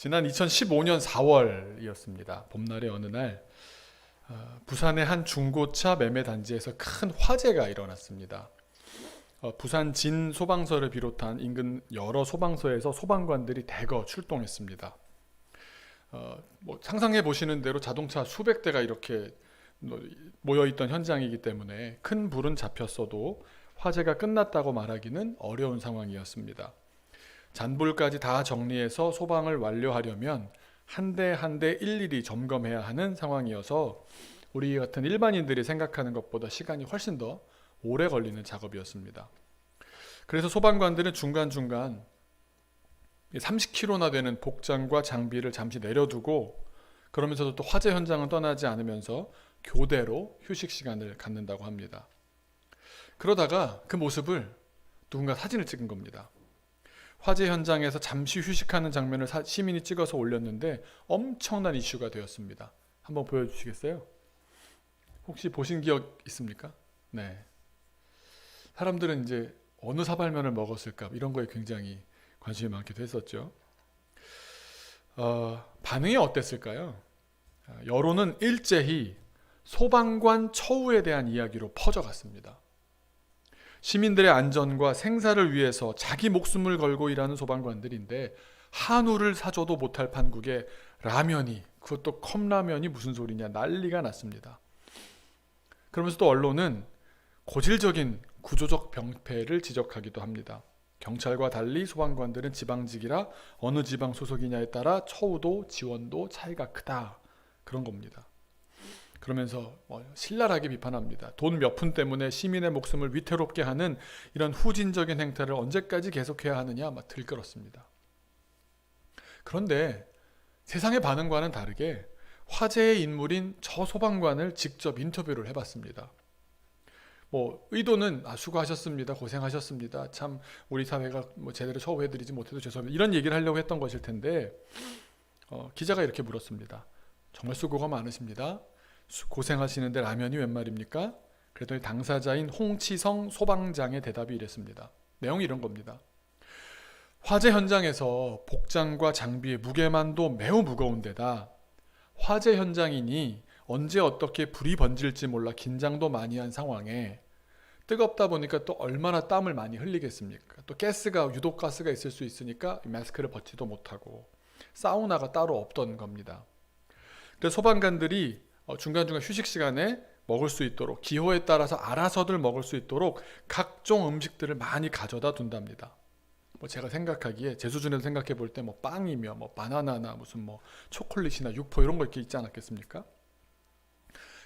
지난 2015년 4월이었습니다. 봄날의 어느 날 부산의 한 중고차 매매 단지에서 큰 화재가 일어났습니다. 부산 진 소방서를 비롯한 인근 여러 소방서에서 소방관들이 대거 출동했습니다. 상상해 보시는 대로 자동차 수백 대가 이렇게 모여있던 현장이기 때문에 큰 불은 잡혔어도 화재가 끝났다고 말하기는 어려운 상황이었습니다. 잔불까지 다 정리해서 소방을 완료하려면 한 대 한 대 일일이 점검해야 하는 상황이어서 우리 같은 일반인들이 생각하는 것보다 시간이 훨씬 더 오래 걸리는 작업이었습니다. 그래서 소방관들은 중간중간 30kg나 되는 복장과 장비를 잠시 내려두고 그러면서도 또 화재 현장은 떠나지 않으면서 교대로 휴식 시간을 갖는다고 합니다. 그러다가 그 모습을 누군가 사진을 찍은 겁니다. 화재 현장에서 잠시 휴식하는 장면을 시민이 찍어서 올렸는데 엄청난 이슈가 되었습니다. 한번 보여주시겠어요? 혹시 보신 기억 있습니까? 네. 사람들은 이제 어느 사발면을 먹었을까 이런 거에 굉장히 관심이 많기도 했었죠. 반응이 어땠을까요? 여론은 일제히 소방관 처우에 대한 이야기로 퍼져갔습니다. 시민들의 안전과 생사를 위해서 자기 목숨을 걸고 일하는 소방관들인데 한우를 사줘도 못할 판국에 라면이, 그것도 컵라면이 무슨 소리냐 난리가 났습니다. 그러면서 또 언론은 고질적인 구조적 병폐를 지적하기도 합니다. 경찰과 달리 소방관들은 지방직이라 어느 지방 소속이냐에 따라 처우도 지원도 차이가 크다, 그런 겁니다. 그러면서 신랄하게 비판합니다. 돈 몇 푼 때문에 시민의 목숨을 위태롭게 하는 이런 후진적인 행태를 언제까지 계속해야 하느냐 막 들끓었습니다. 그런데 세상의 반응과는 다르게 화재의 인물인 저 소방관을 직접 인터뷰를 해봤습니다. 의도는 수고하셨습니다, 고생하셨습니다, 참 우리 사회가 제대로 처우해드리지 못해도 죄송합니다, 이런 얘기를 하려고 했던 것일 텐데 기자가 이렇게 물었습니다. 정말 수고가 많으십니다. 고생하시는데 라면이 웬 말입니까? 그랬더니 당사자인 홍치성 소방장의 대답이 이랬습니다. 내용이 이런 겁니다. 화재 현장에서 복장과 장비의 무게만도 매우 무거운 데다 화재 현장이니 언제 어떻게 불이 번질지 몰라 긴장도 많이 한 상황에 뜨겁다 보니까 또 얼마나 땀을 많이 흘리겠습니까? 또 유독 가스가 있을 수 있으니까 마스크를 벗지도 못하고 사우나가 따로 없던 겁니다. 그래서 소방관들이 중간중간 휴식 시간에 먹을 수 있도록 기호에 따라서 알아서들 먹을 수 있도록 각종 음식들을 많이 가져다 둔답니다. 제가 생각하기에 제 수준에서 생각해 볼 때 빵이며 바나나나 무슨 초콜릿이나 육포 이런 거 이렇게 있지 않았겠습니까?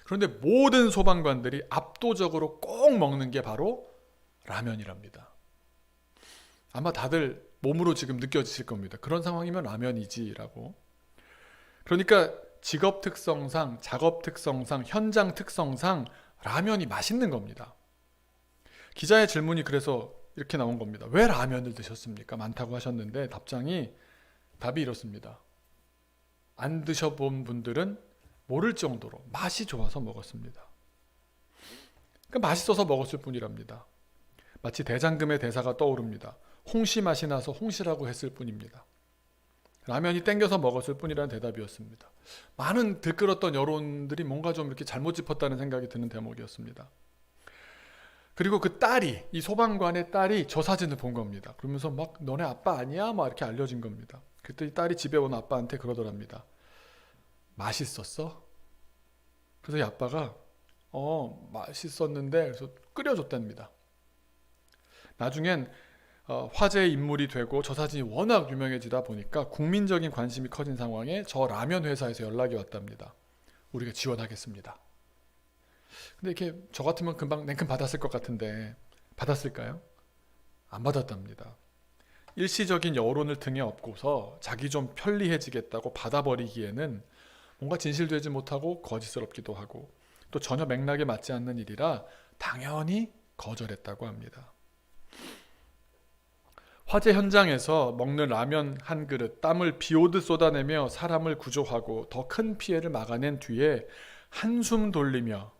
그런데 모든 소방관들이 압도적으로 꼭 먹는 게 바로 라면이랍니다. 아마 다들 몸으로 지금 느껴지실 겁니다. 그런 상황이면 라면이지라고. 그러니까 직업 특성상, 작업 특성상, 현장 특성상 라면이 맛있는 겁니다. 기자의 질문이 그래서 이렇게 나온 겁니다. 왜 라면을 드셨습니까? 많다고 하셨는데 답이 이렇습니다. 안 드셔본 분들은 모를 정도로 맛이 좋아서 먹었습니다. 맛있어서 먹었을 뿐이랍니다. 마치 대장금의 대사가 떠오릅니다. 홍시 맛이 나서 홍시라고 했을 뿐입니다. 라면이 땡겨서 먹었을 뿐이라는 대답이었습니다. 많은 들끓었던 여론들이 뭔가 좀 이렇게 잘못 짚었다는 생각이 드는 대목이었습니다. 그리고 이 소방관의 딸이 저 사진을 본 겁니다. 그러면서 너네 아빠 아니야? 이렇게 알려진 겁니다. 그때 딸이 집에 온 아빠한테 그러더랍니다. 맛있었어? 그래서 이 아빠가 맛있었는데 그래서 끓여줬답니다. 나중엔 화제의 인물이 되고 저 사진이 워낙 유명해지다 보니까 국민적인 관심이 커진 상황에 저 라면 회사에서 연락이 왔답니다. 우리가 지원하겠습니다. 근데 이렇게 저 같으면 금방 냉큼 받았을 것 같은데 받았을까요? 안 받았답니다. 일시적인 여론을 등에 업고서 자기 좀 편리해지겠다고 받아버리기에는 뭔가 진실되지 못하고 거짓스럽기도 하고 또 전혀 맥락에 맞지 않는 일이라 당연히 거절했다고 합니다. 화재 현장에서 먹는 라면 한 그릇, 땀을 비오듯 쏟아내며 사람을 구조하고 더 큰 피해를 막아낸 뒤에 한숨 돌리며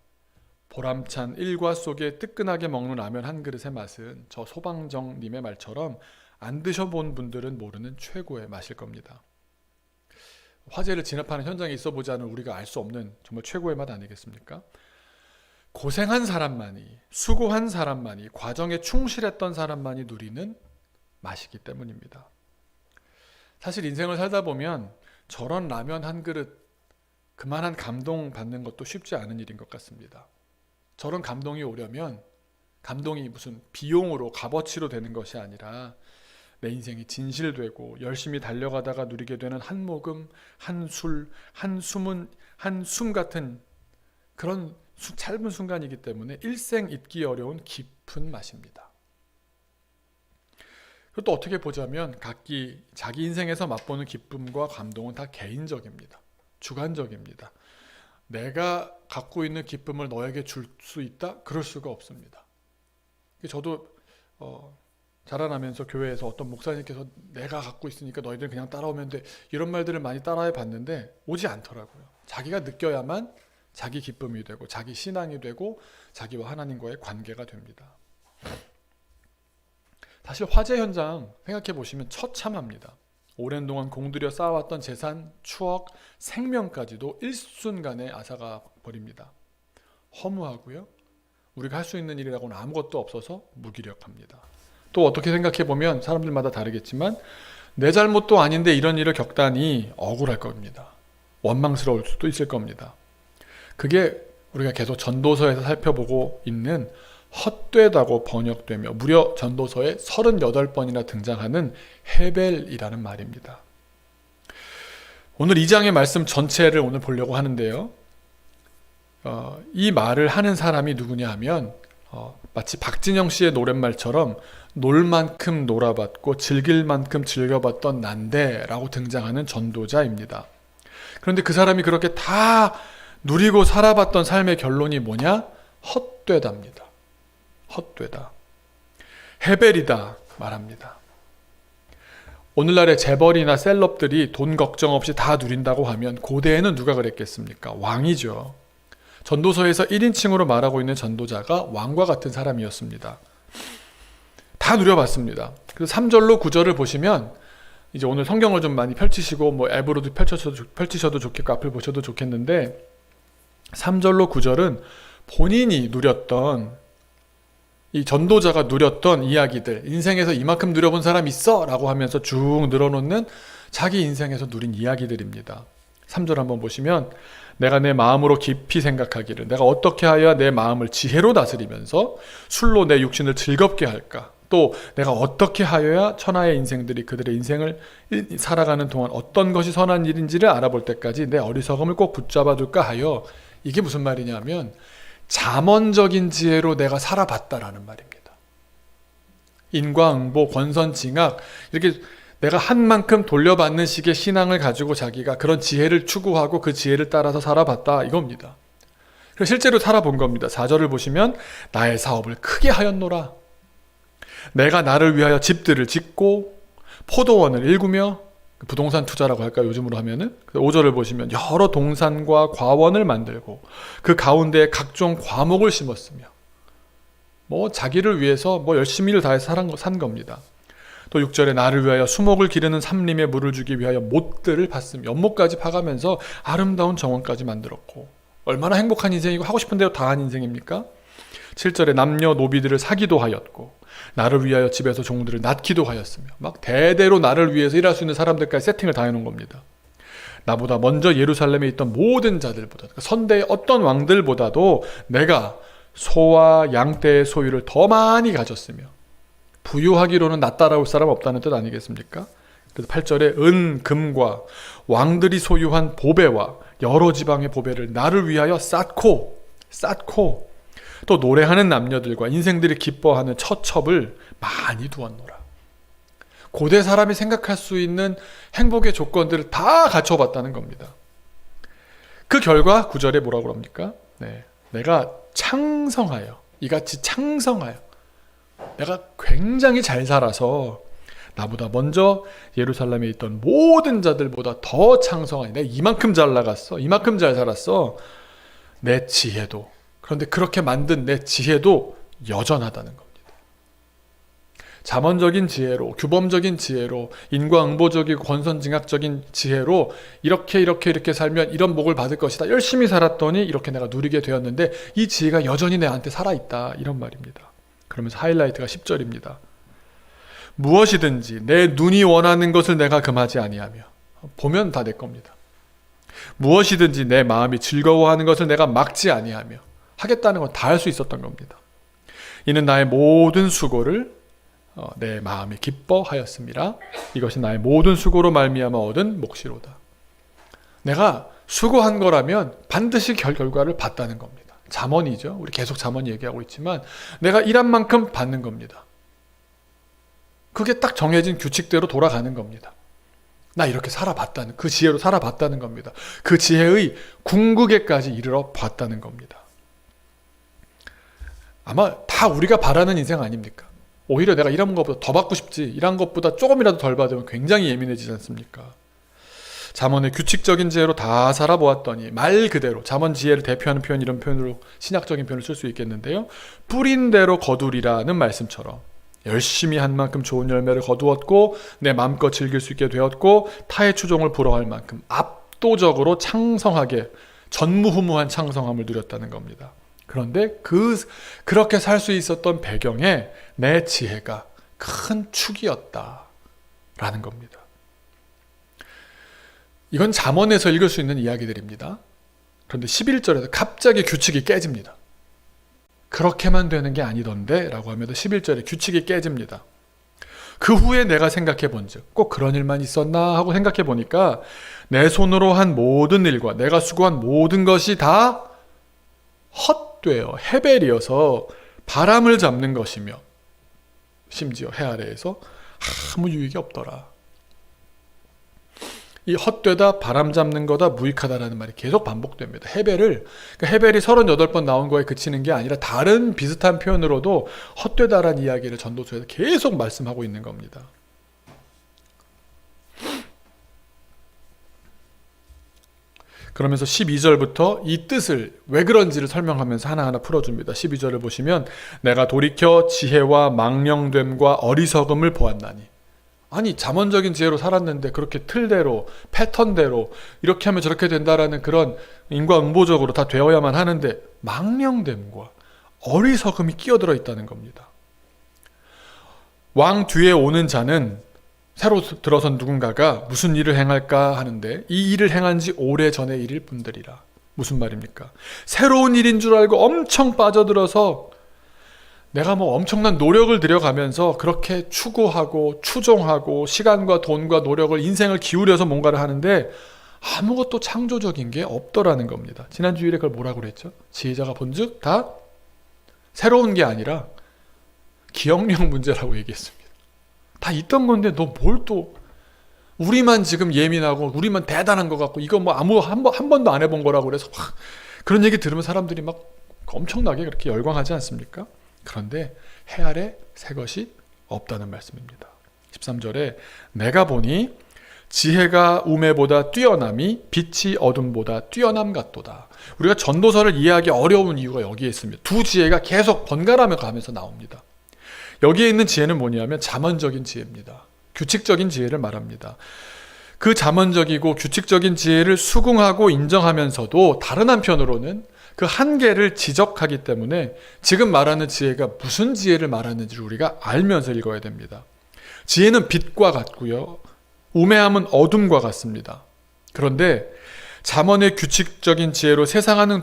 보람찬 일과 속에 뜨끈하게 먹는 라면 한 그릇의 맛은 저 소방정님의 말처럼 안 드셔본 분들은 모르는 최고의 맛일 겁니다. 화재를 진압하는 현장에 있어 보지 않은 우리가 알 수 없는 정말 최고의 맛 아니겠습니까? 고생한 사람만이, 수고한 사람만이, 과정에 충실했던 사람만이 누리는 맛이기 때문입니다. 사실 인생을 살다 보면 저런 라면 한 그릇 그만한 감동 받는 것도 쉽지 않은 일인 것 같습니다. 저런 감동이 오려면 감동이 무슨 비용으로 값어치로 되는 것이 아니라 내 인생이 진실되고 열심히 달려가다가 누리게 되는 한 모금, 한 술, 한 숨 같은 그런 짧은 순간이기 때문에 일생 잊기 어려운 깊은 맛입니다. 그리고 또 어떻게 보자면 각기 자기 인생에서 맛보는 기쁨과 감동은 다 개인적입니다. 주관적입니다. 내가 갖고 있는 기쁨을 너에게 줄 수 있다? 그럴 수가 없습니다. 저도 자라나면서 교회에서 어떤 목사님께서 내가 갖고 있으니까 너희들 그냥 따라오면 돼 이런 말들을 많이 따라해 봤는데 오지 않더라고요. 자기가 느껴야만 자기 기쁨이 되고 자기 신앙이 되고 자기와 하나님과의 관계가 됩니다. 사실 화재 현장 생각해 보시면 처참합니다. 오랜 동안 공들여 쌓아왔던 재산, 추억, 생명까지도 일순간에 앗아가 버립니다. 허무하고요. 우리가 할 수 있는 일이라고는 아무것도 없어서 무기력합니다. 또 어떻게 생각해 보면 사람들마다 다르겠지만 내 잘못도 아닌데 이런 일을 겪다니 억울할 겁니다. 원망스러울 수도 있을 겁니다. 그게 우리가 계속 전도서에서 살펴보고 있는 헛되다고 번역되며 무려 전도서에 38번이나 등장하는 헤벨이라는 말입니다. 오늘 2장의 말씀 전체를 오늘 보려고 하는데요. 이 말을 하는 사람이 누구냐 하면 마치 박진영 씨의 노랫말처럼 놀 만큼 놀아봤고 즐길 만큼 즐겨봤던 난데 라고 등장하는 전도자입니다. 그런데 그 사람이 그렇게 다 누리고 살아봤던 삶의 결론이 뭐냐? 헛되답니다. 헛되다. 헤벨이다 말합니다. 오늘날의 재벌이나 셀럽들이 돈 걱정 없이 다 누린다고 하면 고대에는 누가 그랬겠습니까? 왕이죠. 전도서에서 1인칭으로 말하고 있는 전도자가 왕과 같은 사람이었습니다. 다 누려봤습니다. 그래서 3절로 9절을 보시면 이제 오늘 성경을 좀 많이 펼치시고 뭐 앱으로도 펼치셔도 좋겠고 앞을 보셔도 좋겠는데 3절로 9절은 본인이 누렸던 이 전도자가 누렸던 이야기들, 인생에서 이만큼 누려본 사람 있어 라고 하면서 쭉 늘어놓는 자기 인생에서 누린 이야기들입니다. 3절 한번 보시면 내가 내 마음으로 깊이 생각하기를 내가 어떻게 하여야 내 마음을 지혜로 다스리면서 술로 내 육신을 즐겁게 할까, 또 내가 어떻게 하여야 천하의 인생들이 그들의 인생을 살아가는 동안 어떤 것이 선한 일인지를 알아볼 때까지 내 어리석음을 꼭 붙잡아둘까 하여, 이게 무슨 말이냐면 잠언적인 지혜로 내가 살아봤다라는 말입니다. 인과응보, 권선징악 이렇게 내가 한 만큼 돌려받는 식의 신앙을 가지고 자기가 그런 지혜를 추구하고 그 지혜를 따라서 살아봤다 이겁니다. 그래서 실제로 살아본 겁니다. 4절을 보시면 나의 사업을 크게 하였노라. 내가 나를 위하여 집들을 짓고 포도원을 일구며, 부동산 투자라고 할까요? 요즘으로 하면은. 5절을 보시면 여러 동산과 과원을 만들고 그 가운데에 각종 과목을 심었으며, 뭐 자기를 위해서 뭐 열심히 일을 다해서 산 겁니다. 또 6절에 나를 위하여 수목을 기르는 삼림에 물을 주기 위하여 못들을 팠으며, 연못까지 파가면서 아름다운 정원까지 만들었고, 얼마나 행복한 인생이고 하고 싶은 대로 다 한 인생입니까? 7절에 남녀 노비들을 사기도 하였고 나를 위하여 집에서 종들을 낳기도 하였으며, 막 대대로 나를 위해서 일할 수 있는 사람들까지 세팅을 다 해놓은 겁니다. 나보다 먼저 예루살렘에 있던 모든 자들보다, 그러니까 선대의 어떤 왕들보다도 내가 소와 양떼의 소유를 더 많이 가졌으며, 부유하기로는 나 따라올 사람 없다는 뜻 아니겠습니까? 그래서 8절에 은, 금과 왕들이 소유한 보배와 여러 지방의 보배를 나를 위하여 쌓고 또 노래하는 남녀들과 인생들이 기뻐하는 처첩을 많이 두었노라. 고대 사람이 생각할 수 있는 행복의 조건들을 다 갖춰봤다는 겁니다. 그 결과 9절에 뭐라고 합니까? 내가 창성하여, 이같이 창성하여, 내가 굉장히 잘 살아서 나보다 먼저 예루살렘에 있던 모든 자들보다 더 창성하니, 내가 이만큼 잘 나갔어, 이만큼 잘 살았어. 내 지혜도, 그런데 그렇게 만든 내 지혜도 여전하다는 겁니다. 잠언적인 지혜로, 규범적인 지혜로, 인과응보적이고 권선징악적인 지혜로 이렇게 살면 이런 복을 받을 것이다. 열심히 살았더니 이렇게 내가 누리게 되었는데 이 지혜가 여전히 내한테 살아있다. 이런 말입니다. 그러면서 하이라이트가 10절입니다. 무엇이든지 내 눈이 원하는 것을 내가 금하지 아니하며, 보면 다 내 겁니다. 무엇이든지 내 마음이 즐거워하는 것을 내가 막지 아니하며, 하겠다는 건 다 할 수 있었던 겁니다. 이는 나의 모든 수고를 내 마음이 기뻐하였음이라. 이것이 나의 모든 수고로 말미암아 얻은 몫이로다. 내가 수고한 거라면 반드시 결과를 봤다는 겁니다. 잠언이죠. 우리 계속 잠언 얘기하고 있지만 내가 일한 만큼 받는 겁니다. 그게 딱 정해진 규칙대로 돌아가는 겁니다. 나 이렇게 살아봤다는, 그 지혜로 살아봤다는 겁니다. 그 지혜의 궁극에까지 이르러 봤다는 겁니다. 아마 다 우리가 바라는 인생 아닙니까? 오히려 내가 이런 것보다 더 받고 싶지, 이런 것보다 조금이라도 덜 받으면 굉장히 예민해지지 않습니까? 잠언의 규칙적인 지혜로 다 살아보았더니, 말 그대로 잠언 지혜를 대표하는 표현, 이런 표현으로 신학적인 표현을 쓸 수 있겠는데요, 뿌린 대로 거두리라는 말씀처럼 열심히 한 만큼 좋은 열매를 거두었고 내 마음껏 즐길 수 있게 되었고 타의 추종을 부러워할 만큼 압도적으로 창성하게 전무후무한 창성함을 누렸다는 겁니다. 그런데 그렇게 살 수 있었던 배경에 내 지혜가 큰 축이었다라는 겁니다. 이건 잠언에서 읽을 수 있는 이야기들입니다. 그런데 11절에서 갑자기 규칙이 깨집니다. 그렇게만 되는 게 아니던데 라고 하면서 11절에 규칙이 깨집니다. 그 후에 내가 생각해 본즉 꼭 그런 일만 있었나 하고 생각해 보니까 내 손으로 한 모든 일과 내가 수고한 모든 것이 다 헛되어 헤벨이어서 바람을 잡는 것이며 심지어 해 아래에서 아무 유익이 없더라. 이 헛되다, 바람 잡는 거다, 무익하다라는 말이 계속 반복됩니다. 헤벨이 38번 나온 거에 그치는 게 아니라 다른 비슷한 표현으로도 헛되다라는 이야기를 전도서에서 계속 말씀하고 있는 겁니다. 그러면서 12절부터 이 뜻을 왜 그런지를 설명하면서 하나하나 풀어줍니다. 12절을 보시면 내가 돌이켜 지혜와 망령됨과 어리석음을 보았나니, 아니 잠언적인 지혜로 살았는데 그렇게 틀대로 패턴대로 이렇게 하면 저렇게 된다라는 그런 인과응보적으로 다 되어야만 하는데 망령됨과 어리석음이 끼어들어 있다는 겁니다. 왕 뒤에 오는 자는 새로 들어선 누군가가 무슨 일을 행할까 하는데 이 일을 행한 지 오래전의 일일 뿐들이라. 무슨 말입니까? 새로운 일인 줄 알고 엄청 빠져들어서 내가 뭐 엄청난 노력을 들여가면서 그렇게 추구하고 추종하고 시간과 돈과 노력을 인생을 기울여서 뭔가를 하는데 아무것도 창조적인 게 없더라는 겁니다. 지난 주일에 그걸 뭐라고 그랬죠? 지혜자가 본즉 다 새로운 게 아니라 기억력 문제라고 얘기했습니다. 다 있던 건데 너 뭘 또 우리만 지금 예민하고 우리만 대단한 것 같고 이거 뭐 한 번도 안 해본 거라고 그래서 그런 얘기 들으면 사람들이 막 엄청나게 그렇게 열광하지 않습니까? 그런데 해 아래 새 것이 없다는 말씀입니다. 13절에 내가 보니 지혜가 우매보다 뛰어남이 빛이 어둠보다 뛰어남 같도다. 우리가 전도서를 이해하기 어려운 이유가 여기에 있습니다. 두 지혜가 계속 번갈아며 가면서 나옵니다. 여기에 있는 지혜는 뭐냐면 잠언적인 지혜입니다. 규칙적인 지혜를 말합니다. 그 잠언적이고 규칙적인 지혜를 수긍하고 인정하면서도 다른 한편으로는 그 한계를 지적하기 때문에 지금 말하는 지혜가 무슨 지혜를 말하는지를 우리가 알면서 읽어야 됩니다. 지혜는 빛과 같고요. 우매함은 어둠과 같습니다. 그런데 잠언의 규칙적인 지혜로 세상은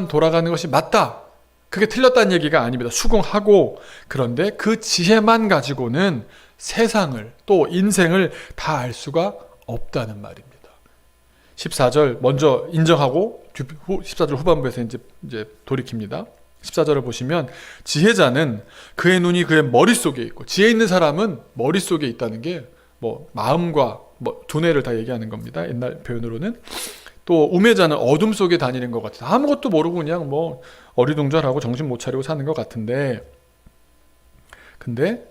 돌아가는 것이 맞다. 그게 틀렸다는 얘기가 아닙니다. 수긍하고, 그런데 그 지혜만 가지고는 세상을 또 인생을 다 알 수가 없다는 말입니다. 14절 먼저 인정하고 14절 후반부에서 이제 돌이킵니다. 14절을 보시면 지혜자는 그의 눈이 그의 머릿속에 있고, 지혜 있는 사람은 머릿속에 있다는 게 뭐 마음과 두뇌를 다 얘기하는 겁니다. 옛날 표현으로는. 또 우매자는 어둠 속에 다니는 것 같아요. 아무것도 모르고 그냥 뭐 어리둥절하고 정신 못 차리고 사는 것 같은데, 근데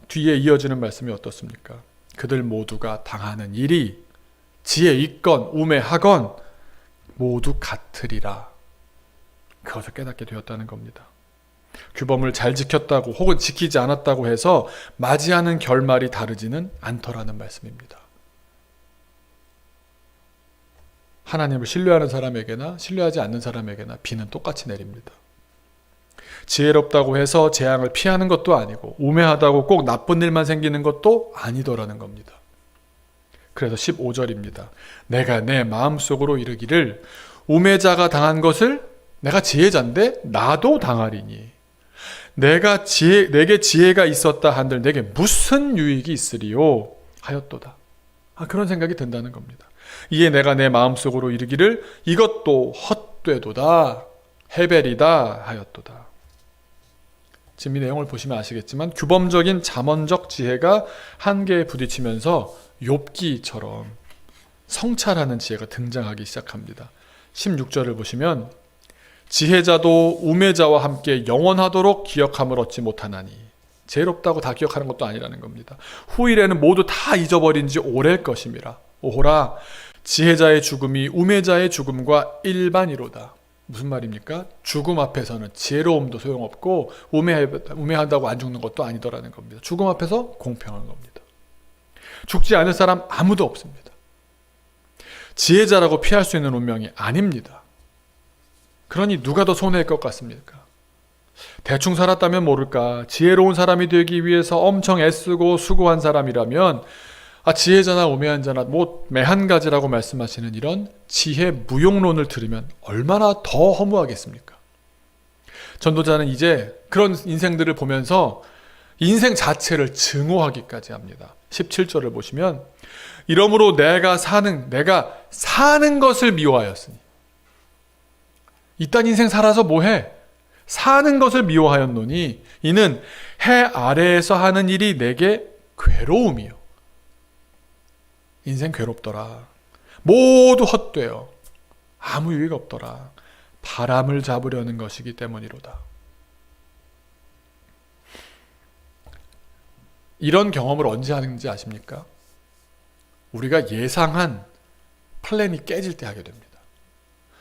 뒤에 이어지는 말씀이 어떻습니까? 그들 모두가 당하는 일이 지혜 있건 우매하건 모두 같으리라. 그것을 깨닫게 되었다는 겁니다. 규범을 잘 지켰다고 혹은 지키지 않았다고 해서 맞이하는 결말이 다르지는 않더라는 말씀입니다. 하나님을 신뢰하는 사람에게나 신뢰하지 않는 사람에게나 비는 똑같이 내립니다. 지혜롭다고 해서 재앙을 피하는 것도 아니고 우매하다고 꼭 나쁜 일만 생기는 것도 아니더라는 겁니다. 그래서 15절입니다. 내가 내 마음속으로 이르기를 우매자가 당한 것을 내가 지혜자인데 나도 당하리니 내게 지혜가 있었다 한들 내게 무슨 유익이 있으리요 하였도다. 그런 생각이 든다는 겁니다. 이에 내가 내 마음속으로 이르기를 이것도 헛되도다 헤벨이다 하였도다. 지금 이 내용을 보시면 아시겠지만 규범적인 잠언적 지혜가 한계에 부딪히면서 욥기처럼 성찰하는 지혜가 등장하기 시작합니다. 16절을 보시면 지혜자도 우매자와 함께 영원하도록 기억함을 얻지 못하나니 지혜롭다고 다 기억하는 것도 아니라는 겁니다. 후일에는 모두 다 잊어버린 지 오래일 것임이라. 오호라 지혜자의 죽음이 우매자의 죽음과 일반이로다. 무슨 말입니까? 죽음 앞에서는 지혜로움도 소용없고 우매한다고 안 죽는 것도 아니더라는 겁니다. 죽음 앞에서 공평한 겁니다. 죽지 않을 사람 아무도 없습니다. 지혜자라고 피할 수 있는 운명이 아닙니다. 그러니 누가 더 손해일 것 같습니까? 대충 살았다면 모를까 지혜로운 사람이 되기 위해서 엄청 애쓰고 수고한 사람이라면 지혜자나 우매한 자나 매한 가지라고 말씀하시는 이런 지혜 무용론을 들으면 얼마나 더 허무하겠습니까? 전도자는 이제 그런 인생들을 보면서 인생 자체를 증오하기까지 합니다. 17절을 보시면 이러므로 내가 사는 것을 미워하였으니 이딴 인생 살아서 뭐해? 사는 것을 미워하였노니 이는 해 아래에서 하는 일이 내게 괴로움이요. 인생 괴롭더라. 모두 헛되어 아무 유익 없더라. 바람을 잡으려는 것이기 때문이로다. 이런 경험을 언제 하는지 아십니까? 우리가 예상한 플랜이 깨질 때 하게 됩니다.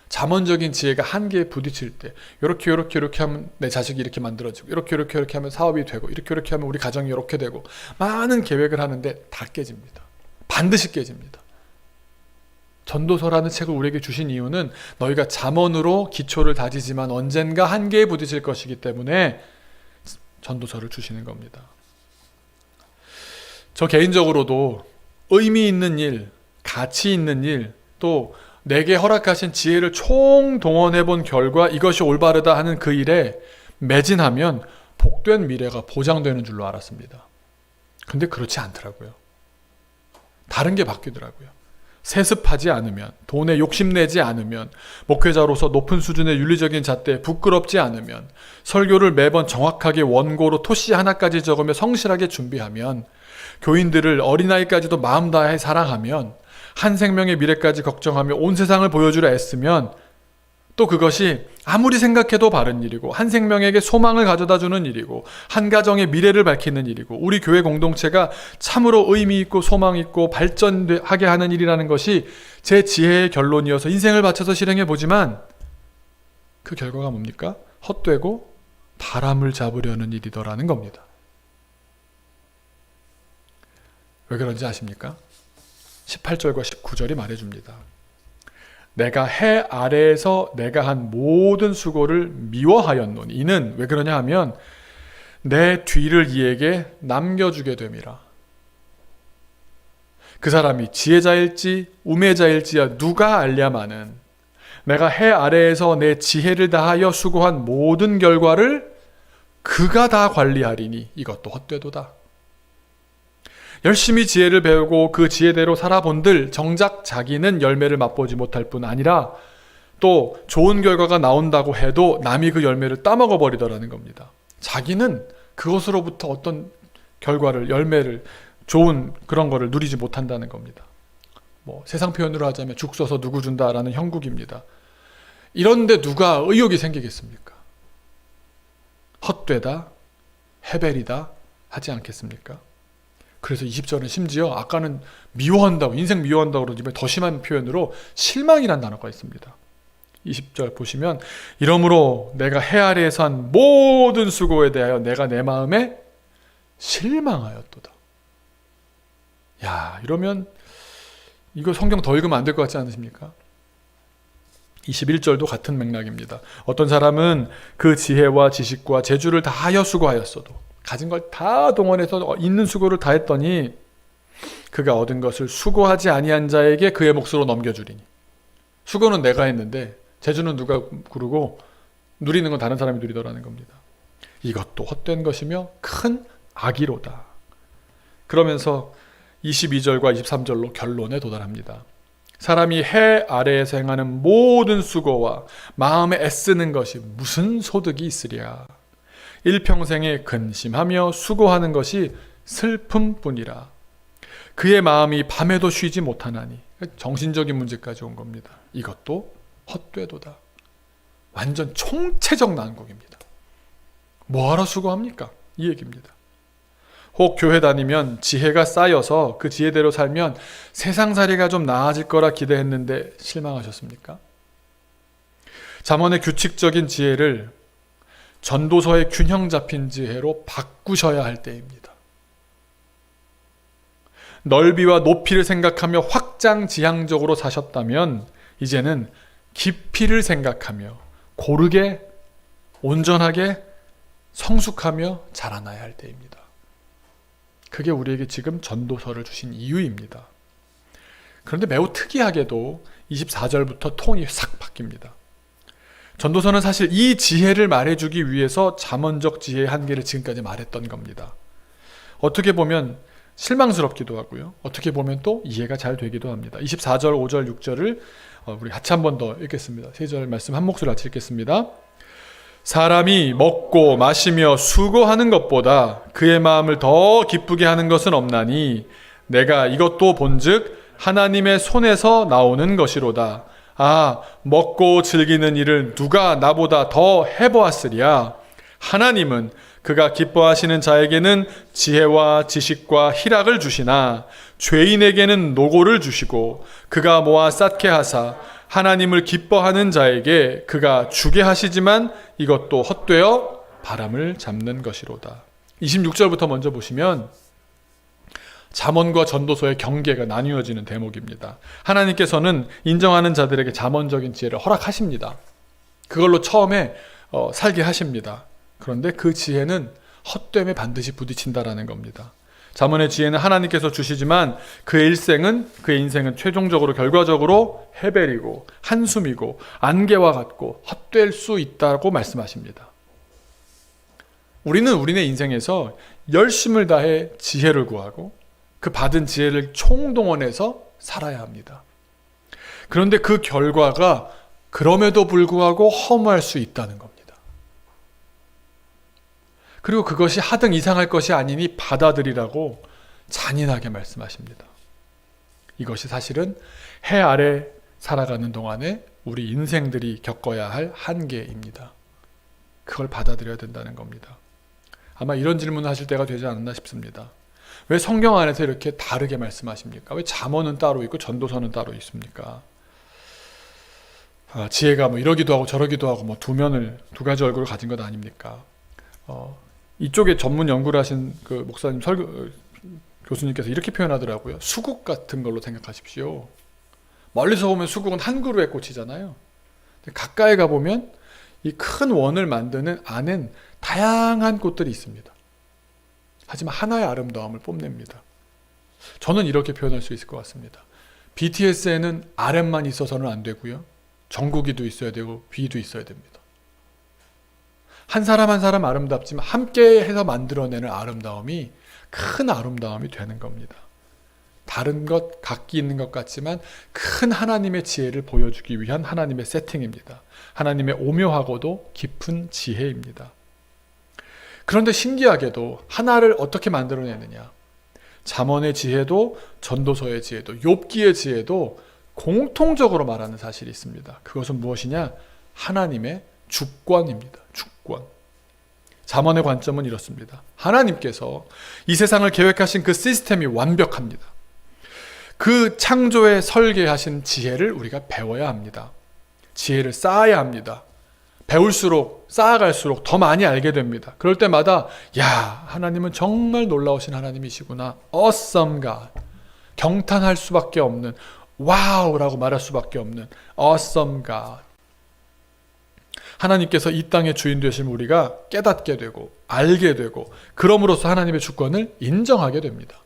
잠언적인 지혜가 한계에 부딪힐 때 이렇게 하면 내 자식이 이렇게 만들어지고 이렇게 하면 사업이 되고 이렇게 하면 우리 가정이 이렇게 되고 많은 계획을 하는데 다 깨집니다. 반드시 깨집니다. 전도서라는 책을 우리에게 주신 이유는 너희가 잠언으로 기초를 다지지만 언젠가 한계에 부딪힐 것이기 때문에 전도서를 주시는 겁니다. 저 개인적으로도 의미 있는 일, 가치 있는 일, 또 내게 허락하신 지혜를 총동원해 본 결과 이것이 올바르다 하는 그 일에 매진하면 복된 미래가 보장되는 줄로 알았습니다. 근데 그렇지 않더라고요. 다른 게 바뀌더라고요. 세습하지 않으면, 돈에 욕심내지 않으면, 목회자로서 높은 수준의 윤리적인 잣대에 부끄럽지 않으면, 설교를 매번 정확하게 원고로 토시 하나까지 적으며 성실하게 준비하면, 교인들을 어린아이까지도 마음 다해 사랑하면, 한 생명의 미래까지 걱정하며 온 세상을 보여주려 애쓰면 또 그것이 아무리 생각해도 바른 일이고 한 생명에게 소망을 가져다주는 일이고 한 가정의 미래를 밝히는 일이고 우리 교회 공동체가 참으로 의미 있고 소망 있고 발전하게 하는 일이라는 것이 제 지혜의 결론이어서 인생을 바쳐서 실행해 보지만 그 결과가 뭡니까? 헛되고 바람을 잡으려는 일이더라는 겁니다. 왜 그런지 아십니까? 18절과 19절이 말해줍니다. 내가 해 아래에서 내가 한 모든 수고를 미워하였노니 이는 왜 그러냐 하면 내 뒤를 이에게 남겨주게 됨이라. 그 사람이 지혜자일지 우매자일지야 누가 알랴마는 내가 해 아래에서 내 지혜를 다하여 수고한 모든 결과를 그가 다 관리하리니 이것도 헛되도다. 열심히 지혜를 배우고 그 지혜대로 살아본들 정작 자기는 열매를 맛보지 못할 뿐 아니라 또 좋은 결과가 나온다고 해도 남이 그 열매를 따먹어 버리더라는 겁니다. 자기는 그것으로부터 어떤 결과를 열매를 좋은 그런 거를 누리지 못한다는 겁니다. 세상 표현으로 하자면 죽 써서 누구 준다라는 형국입니다. 이런데 누가 의욕이 생기겠습니까? 헛되다, 헤벨이다 하지 않겠습니까? 그래서 20절은 심지어 아까는 미워한다고 인생 미워한다고 그러지만 더 심한 표현으로 실망이라는 단어가 있습니다. 20절 보시면 이러므로 내가 해 아래에서 한 모든 수고에 대하여 내가 내 마음에 실망하였도다. 야, 이러면 이거 성경 더 읽으면 안 될 것 같지 않으십니까? 21절도 같은 맥락입니다. 어떤 사람은 그 지혜와 지식과 재주를 다하여 수고하였어도, 가진 걸 다 동원해서 있는 수고를 다 했더니 그가 얻은 것을 수고하지 아니한 자에게 그의 몫으로 넘겨주리니. 수고는 내가 했는데 재주는 누가 구르고 누리는 건 다른 사람이 누리더라는 겁니다. 이것도 헛된 것이며 큰 악이로다. 그러면서 22절과 23절로 결론에 도달합니다. 사람이 해 아래에서 행하는 모든 수고와 마음에 애쓰는 것이 무슨 소득이 있으랴. 일평생에 근심하며 수고하는 것이 슬픔뿐이라. 그의 마음이 밤에도 쉬지 못하나니. 정신적인 문제까지 온 겁니다. 이것도 헛되도다. 완전 총체적 난국입니다. 뭐하러 수고합니까? 이 얘기입니다. 혹 교회 다니면 지혜가 쌓여서 그 지혜대로 살면 세상살이가 좀 나아질 거라 기대했는데 실망하셨습니까? 잠언의 규칙적인 지혜를 전도서의 균형 잡힌 지혜로 바꾸셔야 할 때입니다. 넓이와 높이를 생각하며 확장지향적으로 사셨다면 이제는 깊이를 생각하며 고르게 온전하게 성숙하며 자라나야 할 때입니다. 그게 우리에게 지금 전도서를 주신 이유입니다. 그런데 매우 특이하게도 24절부터 톤이 싹 바뀝니다. 전도서는 사실 이 지혜를 말해주기 위해서 잠언적 지혜의 한계를 지금까지 말했던 겁니다. 어떻게 보면 실망스럽기도 하고요. 어떻게 보면 또 이해가 잘 되기도 합니다. 24절, 5절, 6절을 우리 같이 한 번 더 읽겠습니다. 3절 말씀 한 목소리로 같이 읽겠습니다. 사람이 먹고 마시며 수고하는 것보다 그의 마음을 더 기쁘게 하는 것은 없나니 내가 이것도 본즉 하나님의 손에서 나오는 것이로다. 아, 먹고 즐기는 일을 누가 나보다 더 해보았으랴. 하나님은 그가 기뻐하시는 자에게는 지혜와 지식과 희락을 주시나 죄인에게는 노고를 주시고 그가 모아 쌓게 하사 하나님을 기뻐하는 자에게 그가 주게 하시지만 이것도 헛되어 바람을 잡는 것이로다. 26절부터 먼저 보시면 잠언과 전도서의 경계가 나뉘어지는 대목입니다. 하나님께서는 인정하는 자들에게 잠언적인 지혜를 허락하십니다. 그걸로 처음에 살게 하십니다. 그런데 그 지혜는 헛됨에 반드시 부딪힌다라는 겁니다. 잠언의 지혜는 하나님께서 주시지만 그의 인생은 최종적으로 결과적으로 헤벨이고 한숨이고 안개와 같고 헛될 수 있다고 말씀하십니다. 우리는 우리네 인생에서 열심을 다해 지혜를 구하고 그 받은 지혜를 총동원해서 살아야 합니다. 그런데 그 결과가 그럼에도 불구하고 허무할 수 있다는 겁니다. 그리고 그것이 하등 이상할 것이 아니니 받아들이라고 잔인하게 말씀하십니다. 이것이 사실은 해 아래 살아가는 동안에 우리 인생들이 겪어야 할 한계입니다. 그걸 받아들여야 된다는 겁니다. 아마 이런 질문을 하실 때가 되지 않았나 싶습니다. 왜 성경 안에서 이렇게 다르게 말씀하십니까? 왜 잠언은 따로 있고 전도서는 따로 있습니까? 지혜가 뭐 이러기도 하고 저러기도 하고 뭐 두 가지 얼굴을 가진 것 아닙니까? 이쪽에 전문 연구를 하신 그 목사님 교수님께서 이렇게 표현하더라고요. 수국 같은 걸로 생각하십시오. 멀리서 보면 수국은 한 그루에 꽂히잖아요. 가까이 가보면 이 큰 원을 만드는 안엔 다양한 꽃들이 있습니다. 하지만 하나의 아름다움을 뽐냅니다. 저는 이렇게 표현할 수 있을 것 같습니다. BTS에는 RM만 있어서는 안 되고요. 정국이도 있어야 되고 B도 있어야 됩니다. 한 사람 한 사람 아름답지만 함께 해서 만들어내는 아름다움이 큰 아름다움이 되는 겁니다. 다른 것, 각기 있는 것 같지만 큰 하나님의 지혜를 보여주기 위한 하나님의 세팅입니다. 하나님의 오묘하고도 깊은 지혜입니다. 그런데 신기하게도 하나를 어떻게 만들어내느냐. 잠언의 지혜도 전도서의 지혜도 욥기의 지혜도 공통적으로 말하는 사실이 있습니다. 그것은 무엇이냐? 하나님의 주권입니다. 주권. 잠언의 관점은 이렇습니다. 하나님께서 이 세상을 계획하신 그 시스템이 완벽합니다. 그 창조에 설계하신 지혜를 우리가 배워야 합니다. 지혜를 쌓아야 합니다. 배울수록 쌓아갈수록 더 많이 알게 됩니다. 그럴 때마다 야, 하나님은 정말 놀라우신 하나님이시구나. Awesome God. 경탄할 수밖에 없는, 와우라고 말할 수밖에 없는 Awesome God. 하나님께서 이 땅의 주인 되신 우리가 깨닫게 되고 알게 되고 그럼으로써 하나님의 주권을 인정하게 됩니다.